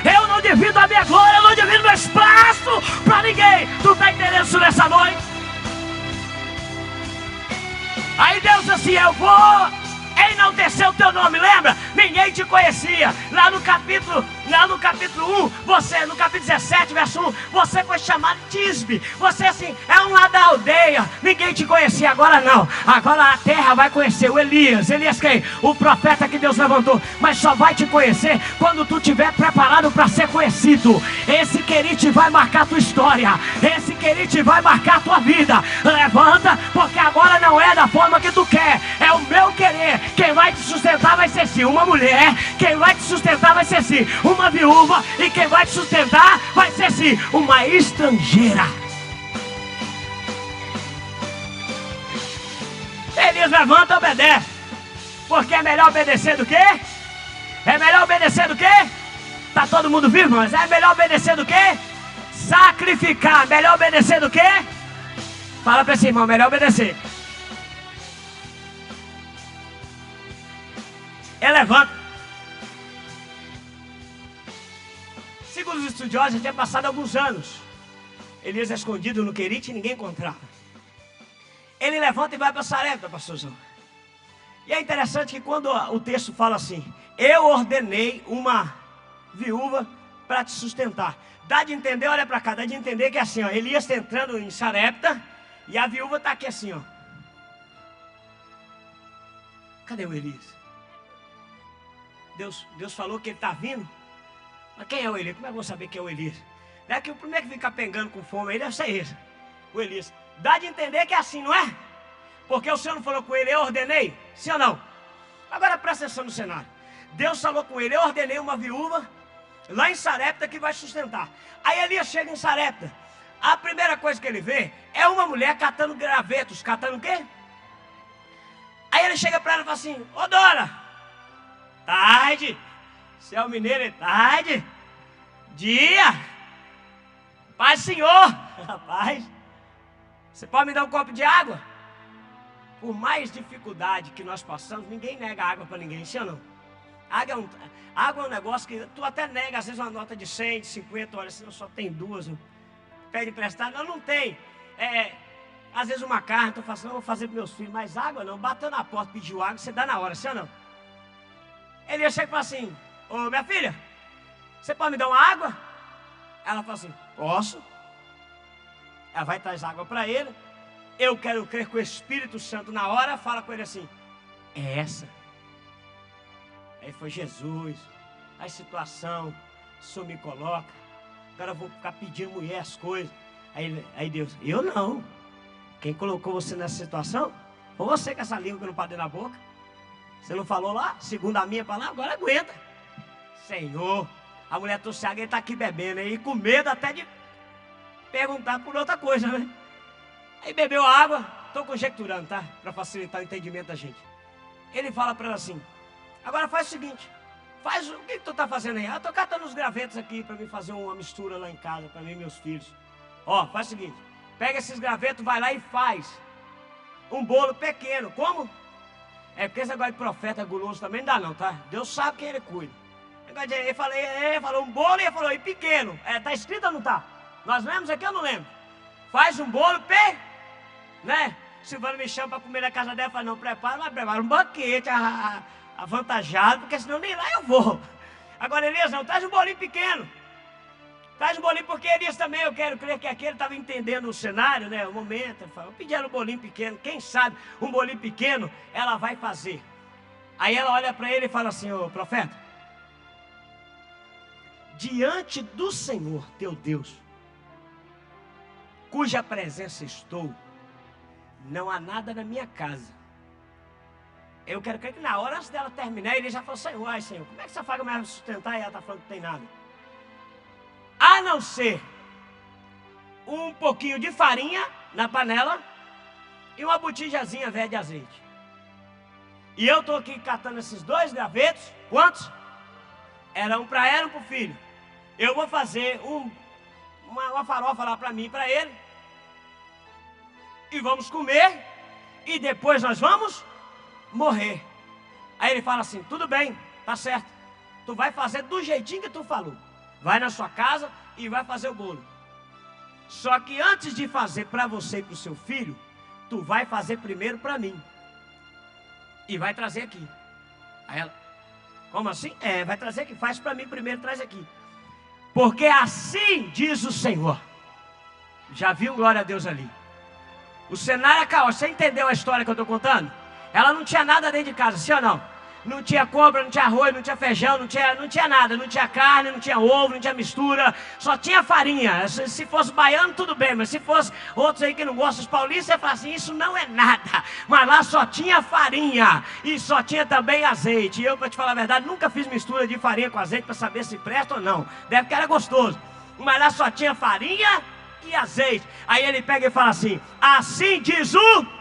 Eu não divido a minha glória, eu não divido meu espaço para ninguém. Tu está entendendo isso nessa noite? Aí Deus assim: eu vou enaltecer o teu nome. Lembra? Ninguém te conhecia. Lá no capítulo 1, você, no capítulo 17, verso 1, você foi chamado Tisbe. Você assim, é um lá da aldeia. Ninguém te conhecia. Agora não. Agora a terra vai conhecer o Elias. Elias quem? O profeta que Deus levantou. Mas só vai te conhecer quando tu estiver preparado para ser conhecido. Esse querite vai marcar tua história. Esse querite vai marcar tua vida. Levanta, porque agora não é da forma que tu quer. É o meu querer. Quem vai te sustentar vai ser sim uma mulher. Quem vai te sustentar vai ser sim uma viúva. E quem vai te sustentar vai ser sim uma estrangeira. Elias levanta, obedece. Porque é melhor obedecer do que? É melhor obedecer do que? Tá todo mundo vivo, mas é melhor obedecer do que? Sacrificar. Melhor obedecer do que? Fala para esse irmão: melhor obedecer. Ele levanta. Segundo os estudiosos, já tinha passado alguns anos. Elias escondido no querite e ninguém encontrava. Ele levanta e vai para Sarepta, pastorzão. E é interessante que quando o texto fala assim: eu ordenei uma viúva para te sustentar. Dá de entender, olha para cá, dá de entender que é assim, ó, Elias está entrando em Sarepta e a viúva está aqui assim, ó. Cadê o Elias? Deus falou que ele está vindo. Mas quem é o Elias? Como é que eu vou saber quem é o Elias? Não é que o primeiro que fica pegando com fome aí deve ser esse, o Elias. Dá de entender que é assim, não é? Porque o Senhor não falou com ele: eu ordenei? Sim ou não? Agora presta atenção no cenário. Deus falou com ele: eu ordenei uma viúva lá em Sarepta que vai sustentar. Aí Elias chega em Sarepta. A primeira coisa que ele vê é uma mulher catando gravetos. Catando o quê? Aí ele chega para ela e fala assim: ô Dora, tarde, se é o mineiro é tarde, dia, paz Senhor, rapaz, você pode me dar um copo de água? Por mais dificuldade que nós passamos, ninguém nega água para ninguém, sim ou não? Água é um negócio que tu até nega, às vezes uma nota de 100, de 50, olha, se não só tem duas, pede emprestado, não tem, às vezes uma carne, tu fala assim: não, vou fazer para meus filhos, mas água não, bateu na porta, pediu água, você dá na hora, sim ou não? Ele chega e fala assim: ô minha filha, você pode me dar uma água? Ela fala assim: posso. Ela vai trazer água para ele. Eu quero crer que o Espírito Santo na hora fala com ele assim: é essa. Aí foi Jesus, a situação, o senhor me coloca, agora eu vou ficar pedindo mulher as coisas. Aí Deus, eu não. Quem colocou você nessa situação? Foi você com essa língua que não pode na boca. Você não falou lá? Segundo a minha palavra, agora aguenta. Senhor, a mulher trouxe água e ele está aqui bebendo, e com medo até de perguntar por outra coisa, né? Aí bebeu a água, estou conjecturando, tá? Para facilitar o entendimento da gente. Ele fala para ela assim, agora faz o seguinte, faz o que tu está fazendo aí? Eu estou catando os gravetos aqui para mim fazer uma mistura lá em casa, para mim e meus filhos. Ó, faz o seguinte, pega esses gravetos, vai lá e faz um bolo pequeno. Como? É porque esse negócio de profeta guloso também não dá não, tá? Deus sabe quem ele cuida. Ele falou um bolo e ele falou, e pequeno. Tá escrito ou não tá? Nós lemos aqui ou não lembro? Faz um bolo, né? Silvana me chama para comer na casa dela, fala, não, prepara um banquete avantajado, porque senão nem lá eu vou. Agora Elias não, traz um bolinho pequeno. Traz um bolinho, porque Elias também, eu quero crer que aquele estava entendendo o cenário, né? O momento, eu pedi ela um bolinho pequeno, quem sabe um bolinho pequeno ela vai fazer. Aí ela olha para ele e fala assim, ô profeta, diante do Senhor teu Deus, cuja presença estou, não há nada na minha casa. Eu quero crer que na hora antes dela terminar, ele já falou, Senhor, ai Senhor, como é que essa faca vai me sustentar? E ela está falando que não tem nada. A não ser um pouquinho de farinha na panela e uma botijazinha velha de azeite. E eu estou aqui catando esses 2 gravetos. Quantos? Era um para ela e um para o filho. Eu vou fazer uma farofa lá para mim e para ele. E vamos comer. E depois nós vamos morrer. Aí ele fala assim, tudo bem, tá certo. Tu vai fazer do jeitinho que tu falou. Vai na sua casa e vai fazer o bolo. Só que antes de fazer para você e para o seu filho, tu vai fazer primeiro para mim. E vai trazer aqui. Aí ela, como assim? Vai trazer aqui, faz para mim primeiro, traz aqui. Porque assim diz o Senhor. Já viu, glória a Deus ali. O cenário é caótico. Você entendeu a história que eu estou contando? Ela não tinha nada dentro de casa, sim ou não? Não tinha cobra, não tinha arroz, não tinha feijão, não tinha nada. Não tinha carne, não tinha ovo, não tinha mistura. Só tinha farinha. Se fosse baiano, tudo bem. Mas se fosse outros aí que não gostam, os paulistas, você fala assim, isso não é nada. Mas lá só tinha farinha. E só tinha também azeite. E eu, para te falar a verdade, nunca fiz mistura de farinha com azeite para saber se presta ou não. Deve que era gostoso. Mas lá só tinha farinha e azeite. Aí ele pega e fala assim, assim diz o...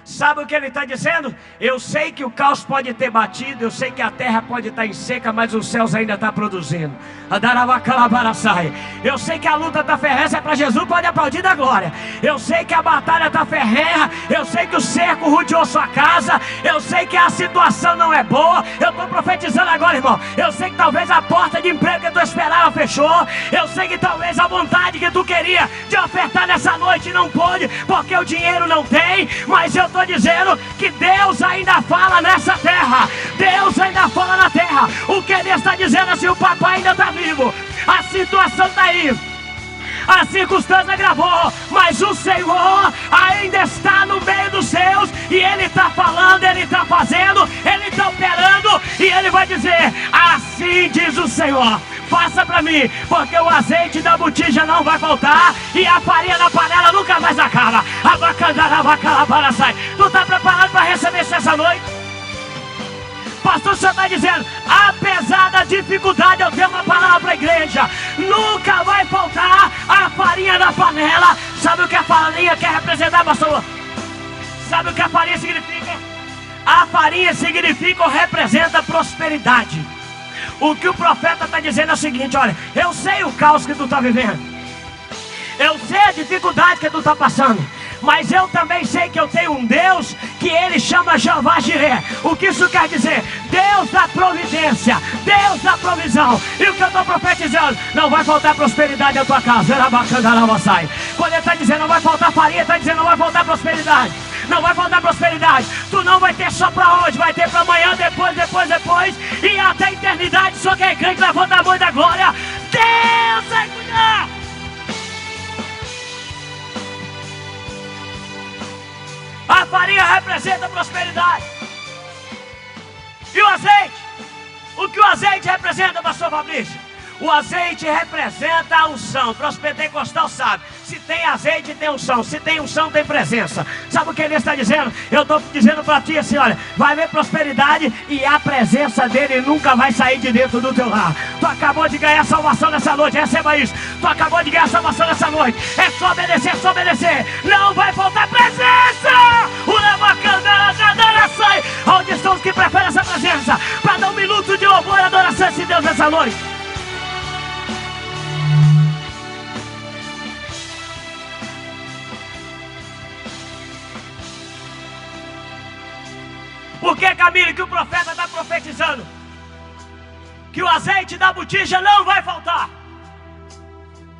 Sabe o que ele está dizendo? Eu sei que o caos pode ter batido, eu sei que a terra pode estar em seca, mas os céus ainda estão produzindo. Eu sei que a luta está ferrenha, é para Jesus, pode aplaudir da glória. Eu sei que a batalha está ferrenha, eu sei que o cerco rodeou sua casa, eu sei que a situação não é boa. Eu estou profetizando agora, irmão. Eu sei que talvez a porta de emprego que tu esperava fechou. Eu sei que talvez a vontade que tu queria de ofertar nessa noite não pôde, porque o dinheiro não tem. Mas eu estou dizendo que Deus ainda fala nessa terra. Deus ainda fala na terra. O que Ele está dizendo assim, o papai ainda está vivo. A situação está aí. A circunstância agravou, mas o Senhor ainda está no meio dos seus. E Ele está falando, Ele está fazendo, Ele está operando. E Ele vai dizer, assim diz o Senhor, faça para mim, porque o azeite da botija não vai faltar e a farinha na panela nunca mais acaba. Tu está preparado para receber isso essa noite? Pastor, o senhor está dizendo, apesar da dificuldade, eu tenho uma palavra para a igreja. Nunca vai faltar a farinha na panela. Sabe o que a farinha quer representar, pastor? Sabe o que a farinha significa? A farinha significa ou representa prosperidade. O que o profeta está dizendo é o seguinte, olha, eu sei o caos que tu está vivendo. Eu sei a dificuldade que tu está passando. Mas eu também sei que eu tenho um Deus que Ele chama Jeová Jireh. O que isso quer dizer? Deus da providência, Deus da provisão. E o que eu estou profetizando? Não vai faltar prosperidade na tua casa. Quando Ele está dizendo não vai faltar farinha, está dizendo não vai faltar prosperidade. Não vai faltar prosperidade. Tu não vai ter só para hoje, vai ter para amanhã, depois. E até a eternidade. Só quem é crente levanta a mão da glória. Deus vai cuidar. A farinha representa prosperidade. E o azeite? O que o azeite representa, pastor Fabrício? O azeite representa a unção. Para os pentecostal sabe, se tem azeite tem unção, se tem unção tem presença. Sabe o que ele está dizendo? Eu estou dizendo para ti assim, olha, vai haver prosperidade e a presença dele nunca vai sair de dentro do teu lar. Tu acabou de ganhar salvação nessa noite, receba isso. Tu acabou de ganhar salvação nessa noite. É só obedecer, só obedecer. Não vai faltar presença. Onde estão os que preferem essa presença? Para dar um minuto de louvor e adoração a esse Deus nessa noite. Por que, Camille, que o profeta está profetizando? Que o azeite da botija não vai faltar.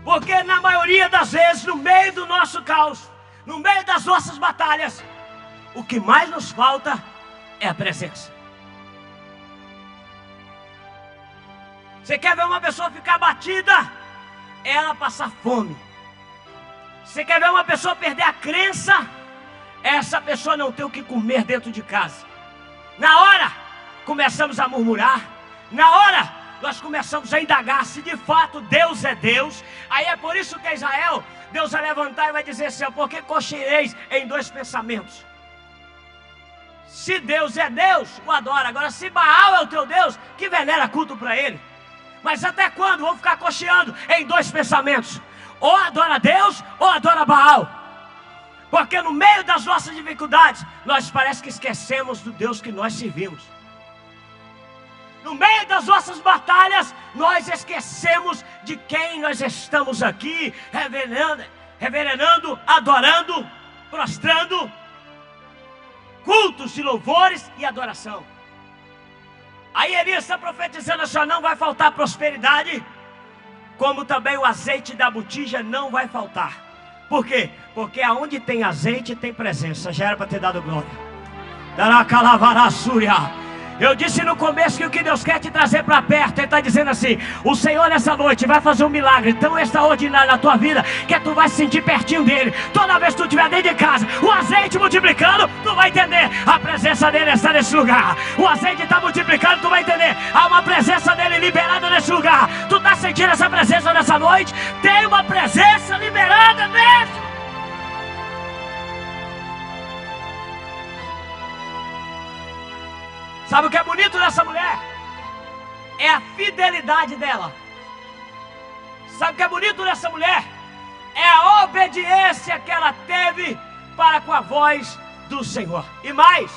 Porque na maioria das vezes, no meio do nosso caos, no meio das nossas batalhas, o que mais nos falta é a presença. Você quer ver uma pessoa ficar batida? Ela passar fome. Você quer ver uma pessoa perder a crença? Essa pessoa não tem o que comer dentro de casa. Na hora, começamos a murmurar. Na hora, nós começamos a indagar se de fato Deus é Deus. Aí é por isso que Israel, Deus vai levantar e vai dizer assim, por que cochereis em dois pensamentos? Se Deus é Deus, o adora. Agora, se Baal é o teu Deus, que venera culto para ele. Mas até quando vão ficar cocheando em dois pensamentos? Ou adora Deus, ou adora Baal. Porque no meio das nossas dificuldades, nós parece que esquecemos do Deus que nós servimos. No meio das nossas batalhas, nós esquecemos de quem nós estamos aqui, reverendando, adorando, prostrando, cultos de louvores e adoração. Aí Elias está profetizando, só não vai faltar prosperidade, como também o azeite da botija não vai faltar. Por quê? Porque aonde tem azeite tem presença. Já era para ter dado glória. Eu disse no começo que o que Deus quer te trazer para perto. Ele está dizendo assim, o Senhor nessa noite vai fazer um milagre tão extraordinário na tua vida, que tu vai se sentir pertinho dele. Toda vez que tu estiver dentro de casa, o azeite multiplicando, tu vai entender, a presença dele está nesse lugar. O azeite está multiplicando, tu vai entender, há uma presença dele liberada nesse lugar. Tu está sentindo essa presença nessa noite? Tem uma presença liberada nesse. Sabe o que é bonito nessa mulher? É a fidelidade dela. Sabe o que é bonito nessa mulher? É a obediência que ela teve para com a voz do Senhor. E mais,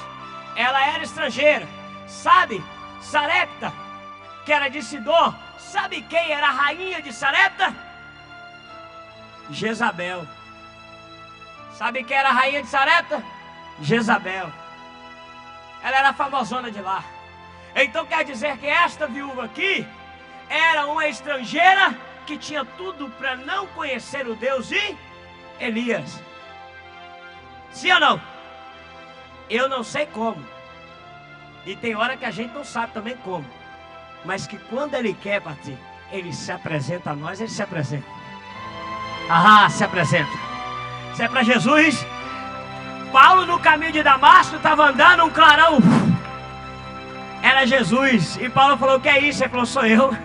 ela era estrangeira. Sabe, Sarepta, que era de Sidom, sabe quem era a rainha de Sarepta? Jezabel. Sabe quem era a rainha de Sarepta? Jezabel. Ela era a famosona de lá. Então quer dizer que esta viúva aqui era uma estrangeira que tinha tudo para não conhecer o Deus de Elias. Sim ou não? Eu não sei como. E tem hora que a gente não sabe também como. Mas que quando Ele quer, Pati, Ele se apresenta a nós, Ele se apresenta. Ah, se apresenta. Se é para Jesus... Paulo no caminho de Damasco estava andando, um clarão, era Jesus, e Paulo falou, o que é isso? Ele falou, sou eu.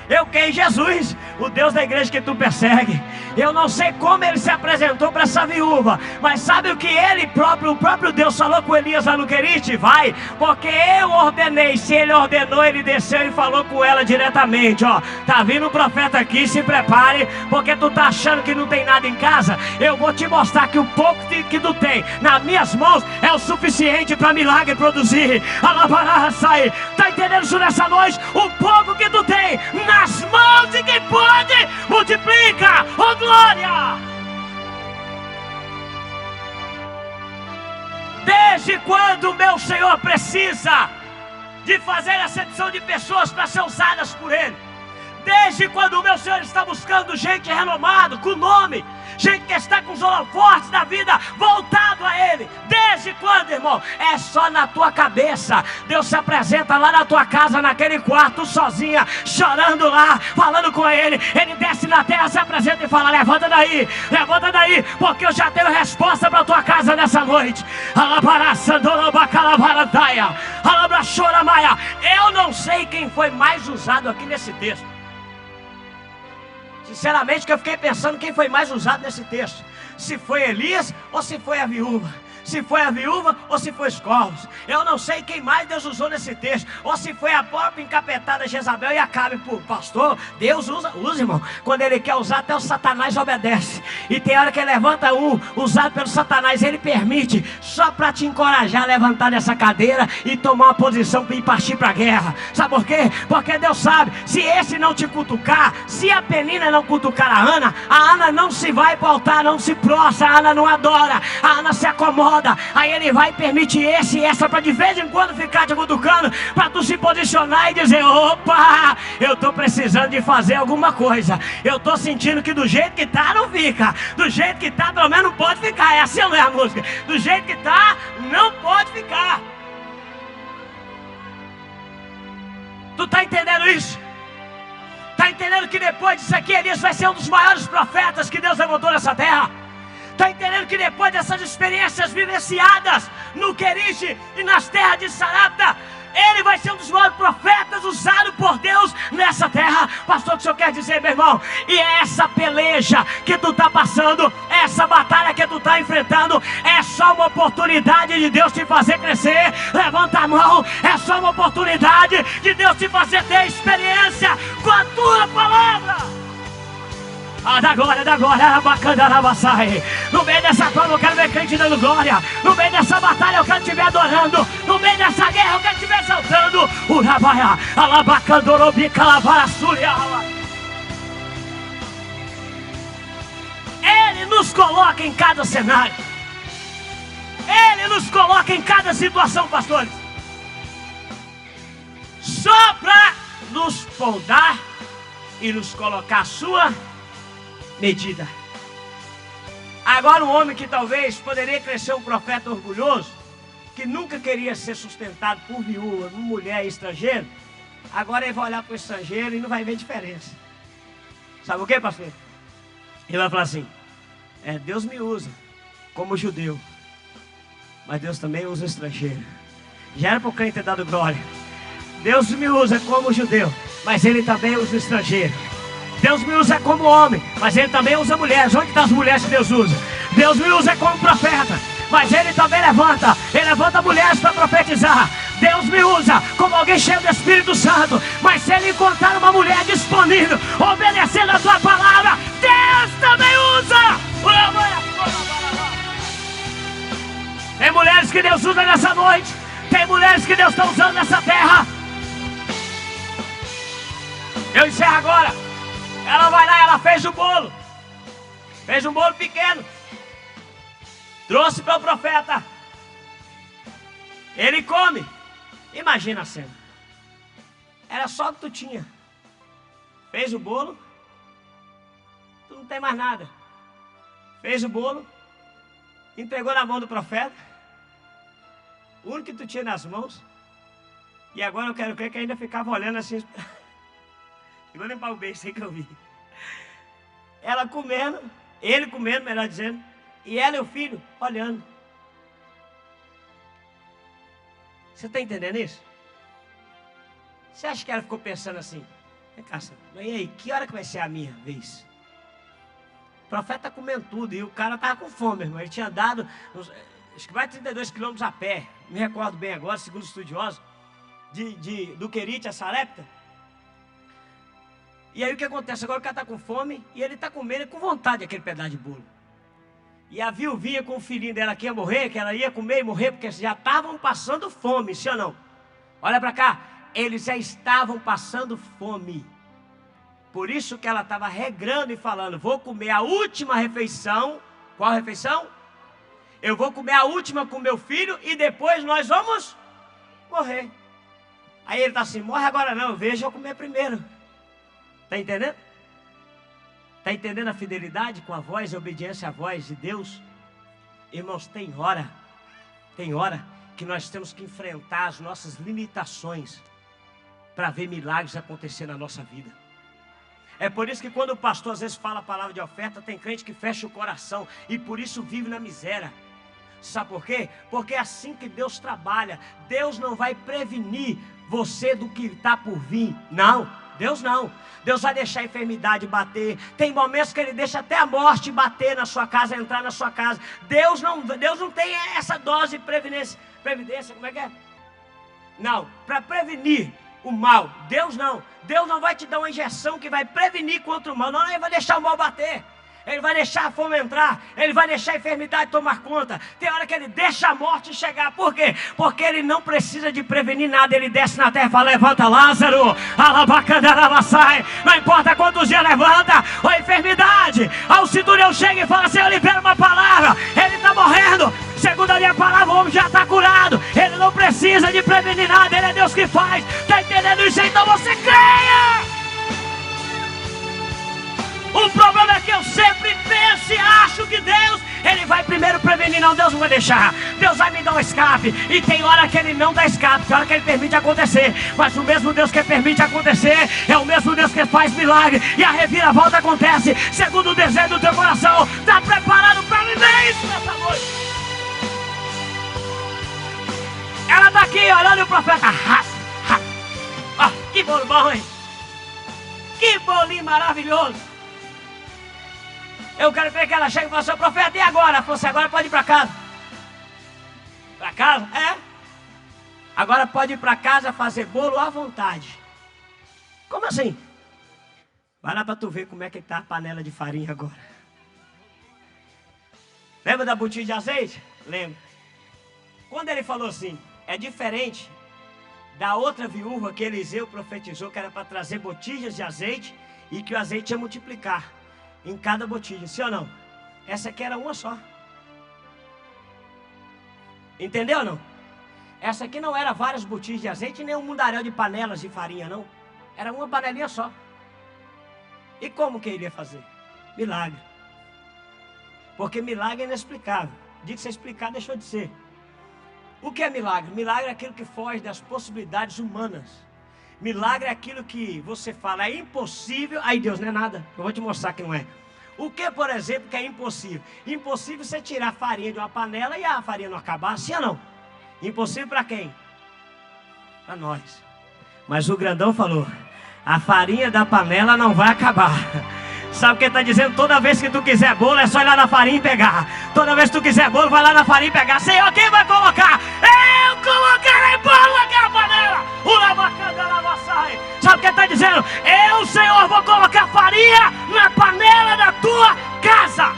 Eu quem? Jesus, o Deus da igreja que tu persegue. Eu não sei como ele se apresentou para essa viúva, mas sabe o que ele próprio, o próprio Deus falou com Elias lá no Querite? Vai, porque eu ordenei. Se ele ordenou, ele desceu e falou com ela diretamente, ó, tá vindo um profeta aqui, se prepare, porque tu tá achando que não tem nada em casa. Eu vou te mostrar que o pouco que tu tem nas minhas mãos é o suficiente para milagre produzir. Alabará, sai. Tá entendendo isso nessa noite? O pouco que tu tem nas mãos de quem pode, multiplica, oh glória! Desde quando o meu Senhor precisa de fazer acepção de pessoas para ser usadas por Ele? Desde quando o meu Senhor está buscando gente renomada, com nome, gente que está com os holofotes da vida voltado a Ele. Desde quando, irmão? É só na tua cabeça. Deus se apresenta lá na tua casa, naquele quarto, sozinha, chorando lá, falando com Ele. Ele desce na terra, se apresenta e fala, levanta daí, porque eu já tenho resposta para tua casa nessa noite. Eu não sei quem foi mais usado aqui nesse texto. Sinceramente, que eu fiquei pensando quem foi mais usado nesse texto. Se foi Elias ou se foi a viúva. Se foi a viúva ou se foi os corvos. Eu não sei quem mais Deus usou nesse texto. Ou se foi a própria encapetada Jezabel e Acabe. Pastor, Deus usa, irmão. Quando Ele quer usar, até o Satanás obedece. E tem hora que Ele levanta um usado pelo Satanás, Ele permite, só para te encorajar a levantar dessa cadeira e tomar uma posição para ir partir para a guerra. Sabe por quê? Porque Deus sabe, se esse não te cutucar, se a Penina não cutucar a Ana não se vai para o altar, não se prostra, a Ana não adora, a Ana se acomoda. Aí Ele vai permitir esse e essa para de vez em quando ficar te cutucando, para tu se posicionar e dizer: opa, eu estou precisando de fazer alguma coisa. Eu estou sentindo que do jeito que está não fica. Do jeito que está pelo menos não pode ficar. É assim ou não é a música? Do jeito que está não pode ficar. Tu está entendendo isso? Está entendendo que depois disso aqui Elias vai ser um dos maiores profetas que Deus levantou nessa terra? Está entendendo que depois dessas experiências vivenciadas no Querite e nas terras de Sarapta, ele vai ser um dos maiores profetas usado por Deus nessa terra? Pastor, o que o senhor quer dizer, meu irmão? E é essa peleja que tu está passando, essa batalha que tu está enfrentando, é só uma oportunidade de Deus te fazer crescer. Levanta a mão. É só uma oportunidade de Deus te fazer ter experiência com a tua palavra. Da glória, no meio dessa prova eu quero ver crente dando glória. No meio dessa batalha eu quero te ver adorando. No meio dessa guerra eu quero te ver exaltando. Ele nos coloca em cada cenário. Ele nos coloca em cada situação, pastores, só para nos poldar e nos colocar a sua medida. Agora, um homem que talvez poderia crescer um profeta orgulhoso, que nunca queria ser sustentado por viúva, por mulher estrangeira, agora ele vai olhar para o estrangeiro e não vai ver diferença. Sabe o que, pastor? Ele vai falar assim: Deus me usa como judeu, mas Deus também usa estrangeiro. Já era para o crente ter dado glória. Deus me usa como judeu, mas Ele também usa estrangeiro. Deus me usa como homem, mas Ele também usa mulheres. Onde estão as mulheres que Deus usa? Deus me usa como profeta, mas Ele também levanta mulheres para profetizar. Deus me usa como alguém cheio do Espírito Santo, mas se Ele encontrar uma mulher disponível, obedecendo a tua palavra, Deus também usa. Tem mulheres que Deus usa nessa noite. Tem mulheres que Deus está usando nessa terra. Eu encerro agora. Ela vai lá, ela fez o bolo. Fez um bolo pequeno. Trouxe para o profeta. Ele come. Imagina a cena. Era só o que tu tinha. Fez o bolo. Tu não tem mais nada. Fez o bolo. Entregou na mão do profeta. O único que tu tinha nas mãos. E agora eu quero crer que ainda ficava olhando assim. Vou limpar o beijo, sei que eu vi. Ela comendo, ele comendo, melhor dizendo, e ela e o filho olhando. Você está entendendo isso? Você acha que ela ficou pensando assim: vem cá, mas e aí, que hora que vai ser a minha vez? O profeta está comendo tudo e o cara estava com fome, irmão. Ele tinha andado, acho que mais de 32 quilômetros a pé, me recordo bem agora, segundo estudiosos, do Querite a Sarepta. E aí o que acontece? Agora o cara está com fome e ele está comendo com vontade aquele pedaço de bolo. E a viuvinha com o filhinho dela que ia morrer, que ela ia comer e morrer, porque já estavam passando fome, sim ou não? Olha para cá, eles já estavam passando fome. Por isso que ela estava regrando e falando: vou comer a última refeição. Qual refeição? Eu vou comer a última com meu filho e depois nós vamos morrer. Aí ele está assim: morre agora não, veja eu comer primeiro. Está entendendo? Está entendendo a fidelidade com a voz e a obediência à voz de Deus? Irmãos, tem hora que nós temos que enfrentar as nossas limitações para ver milagres acontecer na nossa vida. É por isso que quando o pastor às vezes fala a palavra de oferta, tem crente que fecha o coração e por isso vive na miséria. Sabe por quê? Porque é assim que Deus trabalha. Deus não vai prevenir você do que está por vir. Não, Deus não. Deus vai deixar a enfermidade bater. Tem momentos que Ele deixa até a morte bater na sua casa, entrar na sua casa. Deus não tem essa dose de previdência, como é que é? Não, para prevenir o mal. Deus não. Deus não vai te dar uma injeção que vai prevenir contra o mal. Não, Ele vai deixar o mal bater. Ele vai deixar a fome entrar. Ele vai deixar a enfermidade tomar conta. Tem hora que Ele deixa a morte chegar. Por quê? Porque Ele não precisa de prevenir nada. Ele desce na terra e fala: levanta, Lázaro. Alabacandarabasai. Não importa quantos dias levanta. A enfermidade. Aí o centurião chega e fala: Senhor, libera uma palavra. Ele está morrendo. Segundo a minha palavra, o homem já está curado. Ele não precisa de prevenir nada. Ele é Deus que faz. Está entendendo isso? Então você creia. O problema é que eu sempre penso e acho que Deus, Ele vai primeiro prevenir. Não, Deus não vai deixar. Deus vai me dar um escape. E tem hora que Ele não dá escape, tem hora que Ele permite acontecer. Mas o mesmo Deus que permite acontecer é o mesmo Deus que faz milagre. E a reviravolta acontece segundo o desejo do teu coração. Está preparado para viver isso nessa noite? Ela está aqui olhando o profeta. Que bolo bom, hein? Que bolinho maravilhoso. Eu quero ver que ela chega e fala: seu profeta, e agora? Ela falou assim: agora pode ir para casa. Para casa? É. Agora pode ir para casa fazer bolo à vontade. Como assim? Vai lá para tu ver como é que está a panela de farinha agora. Lembra da botija de azeite? Lembro. Quando ele falou assim, é diferente da outra viúva que Eliseu profetizou, que era para trazer botijas de azeite e que o azeite ia multiplicar em cada botija, sim ou não? Essa aqui era uma só. Entendeu ou não? Essa aqui não era várias botijas de azeite, nem um mundaréu de panelas de farinha, não. Era uma panelinha só. E como que ele ia fazer? Milagre. Porque milagre é inexplicável. De que você explicar, deixou de ser. O que é milagre? Milagre é aquilo que foge das possibilidades humanas. Milagre é aquilo que você fala, é impossível. Aí Deus, não é nada. Eu vou te mostrar que não é. O que, por exemplo, que é impossível? Impossível você tirar a farinha de uma panela e a farinha não acabar, sim ou não? Impossível para quem? Para nós. Mas o grandão falou: a farinha da panela não vai acabar. Sabe o que ele está dizendo? Toda vez que tu quiser bolo, é só ir lá na farinha e pegar. Toda vez que tu quiser bolo, vai lá na farinha e pegar. Senhor, quem vai colocar? Eu colocarei bolo naquela panela. Sabe o que ele está dizendo? Eu, Senhor, vou colocar farinha na panela da tua casa.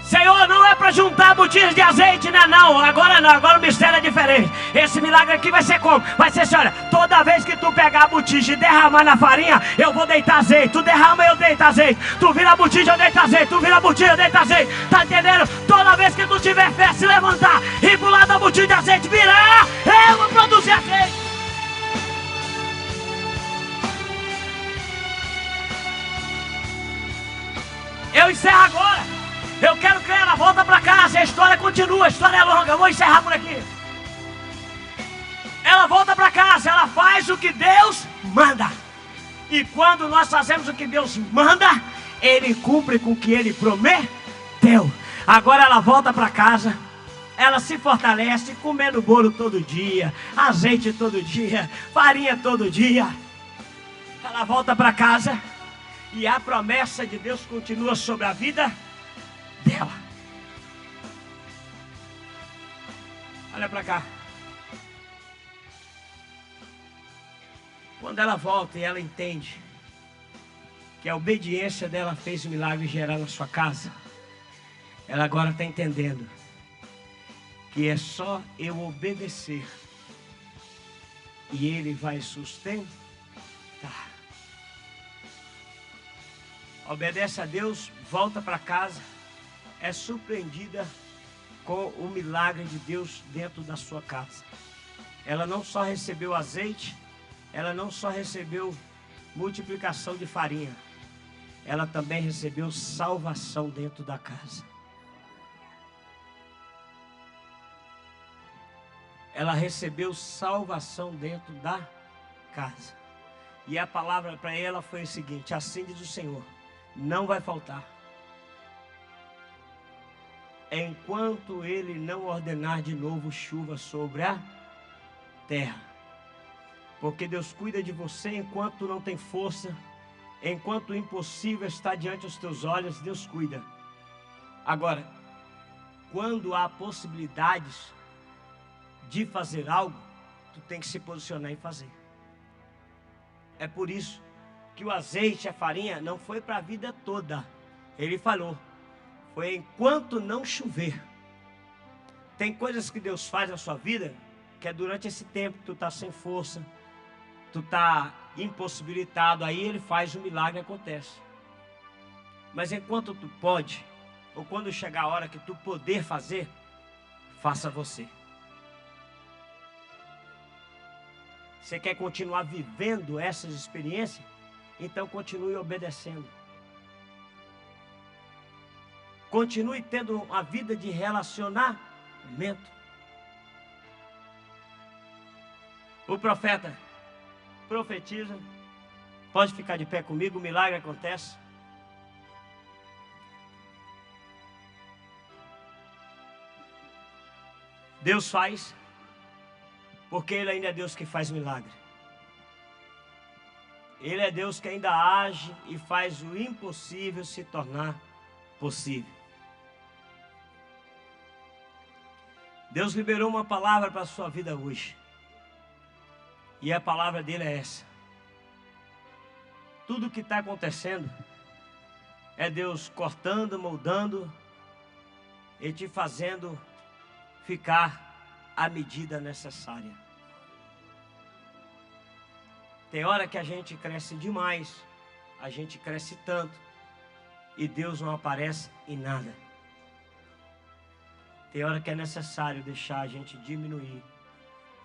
Senhor, não é para juntar botijas de azeite, né? Não, agora não, agora o mistério é diferente. Esse milagre aqui vai ser como? Vai ser assim, olha, toda vez que tu pegar a botija e derramar na farinha, eu vou deitar azeite. Tu derrama, eu deito azeite. Tu vira a botija, eu deito azeite. Tu vira a botija, eu deito azeite. Tá entendendo? Toda vez que tu tiver fé, se levantar e pular da botija de azeite, virar, eu vou produzir azeite. Eu encerro agora. Eu quero que ela volta para casa. A história continua, a história é longa. Eu vou encerrar por aqui. Ela volta para casa, ela faz o que Deus manda. E quando nós fazemos o que Deus manda, Ele cumpre com o que Ele prometeu. Agora ela volta para casa, ela se fortalece, comendo bolo todo dia, azeite todo dia, farinha todo dia. Ela volta para casa e a promessa de Deus continua sobre a vida dela. Olha para cá. Quando ela volta e ela entende que a obediência dela fez o milagre gerar na sua casa, ela agora está entendendo que é só eu obedecer e Ele vai sustentar. Obedece a Deus, volta para casa, é surpreendida com o milagre de Deus dentro da sua casa. Ela não só recebeu azeite, ela não só recebeu multiplicação de farinha, ela também recebeu salvação dentro da casa. Ela recebeu salvação dentro da casa. E a palavra para ela foi o seguinte: assim diz o Senhor, não vai faltar. enquanto Ele não ordenar de novo chuva sobre a terra. Porque Deus cuida de você enquanto não tem força, enquanto o impossível está diante dos teus olhos, Deus cuida. Agora, quando há possibilidades de fazer algo, tu tem que se posicionar e fazer. É por isso que o azeite, a farinha, não foi para a vida toda. Ele falou, foi enquanto não chover. Tem coisas que Deus faz na sua vida, que é durante esse tempo que tu está sem força, tu está impossibilitado, aí Ele faz o milagre, acontece. Mas enquanto tu pode, ou quando chegar a hora que tu poder fazer, faça você. Você quer continuar vivendo essas experiências? Então continue obedecendo. Continue tendo uma vida de relacionamento. O profeta profetiza. Pode ficar de pé comigo, o milagre acontece. Deus faz, porque Ele ainda é Deus que faz milagre. Ele é Deus que ainda age e faz o impossível se tornar possível. Deus liberou uma palavra para a sua vida hoje. E a palavra dele é essa. Tudo que está acontecendo é Deus cortando, moldando e te fazendo ficar à medida necessária. Tem hora que a gente cresce demais, a gente cresce tanto e Deus não aparece em nada. Tem hora que é necessário deixar a gente diminuir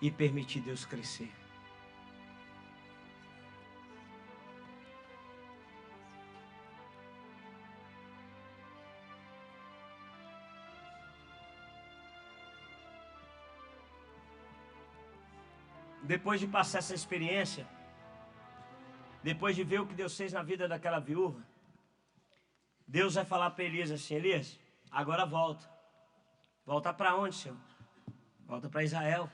e permitir Deus crescer. Depois de passar essa experiência, depois de ver o que Deus fez na vida daquela viúva, Deus vai falar para Elias assim: Elias, agora volta. Volta para onde, Senhor? Volta para Israel.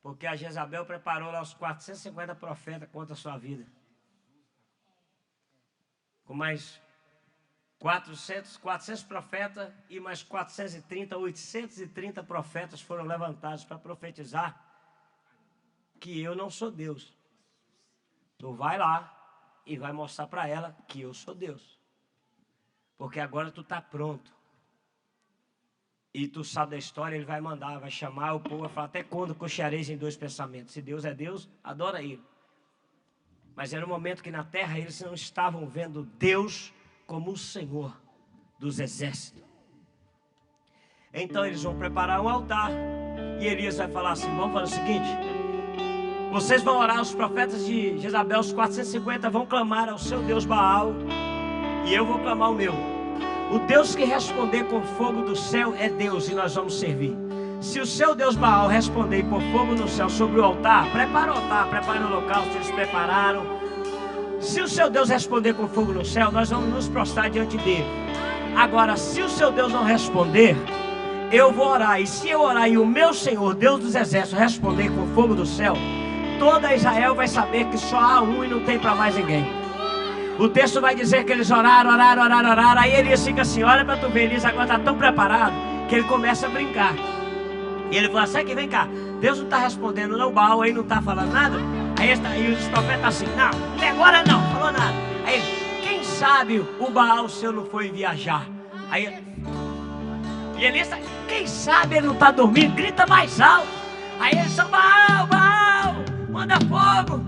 Porque a Jezabel preparou lá os 450 profetas contra a sua vida. Com mais 400 profetas e mais 830 profetas foram levantados para profetizar que eu não sou Deus. Tu vai lá e vai mostrar para ela que eu sou Deus. Porque agora tu está pronto. E tu sabe da história, ele vai mandar, vai chamar o povo, vai falar: até quando cocheareis em dois pensamentos? Se Deus é Deus, adora Ele. Mas era um momento que na terra eles não estavam vendo Deus como o Senhor dos exércitos. Então eles vão preparar um altar. E Elias vai falar assim: vamos fazer o seguinte: vocês vão orar, os profetas de Jezabel, os 450 vão clamar ao seu Deus Baal, e eu vou clamar o meu. O Deus que responder com fogo do céu é Deus, e nós vamos servir. Se o seu Deus Baal responder por fogo no céu sobre o altar, prepara o altar, prepara o holocausto, eles prepararam. Se o seu Deus responder com fogo no céu, nós vamos nos prostrar diante dele. Agora, se o seu Deus não responder, eu vou orar, e se eu orar e o meu Senhor, Deus dos exércitos, responder com fogo do céu, toda Israel vai saber que só há um e não tem para mais ninguém. O texto vai dizer que eles oraram. Aí Elias fica assim: olha para tu ver, Elias agora está tão preparado que ele começa a brincar. E ele fala: sabe que vem cá, Deus não está respondendo não, Baal aí não está falando nada. Aí os profetas assim: não, até agora não, falou nada. Aí quem sabe o Baal seu não foi viajar. Aí e Elias, quem sabe ele não está dormindo, grita mais alto. Aí eles são: Baal, manda fogo.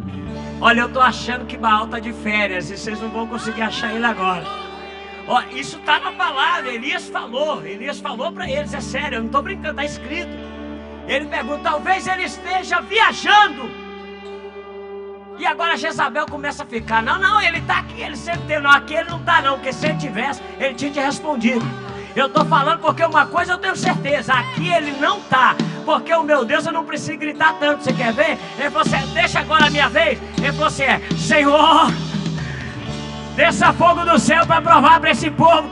Olha, eu estou achando que Baal está de férias e vocês não vão conseguir achar ele agora. Ó, isso está na palavra, Elias falou para eles, é sério, eu não estou brincando, está escrito. Ele pergunta: talvez ele esteja viajando. E agora Jezabel começa a ficar: não, ele está aqui, ele sempre tem. Não, aqui ele não está não, porque se ele tivesse, ele tinha te respondido. Eu estou falando porque uma coisa eu tenho certeza: aqui ele não está. Porque o meu Deus, eu não preciso gritar tanto. Você quer ver? Ele falou assim: deixa agora a minha vez. Ele falou assim: Senhor, desça fogo do céu para provar para esse povo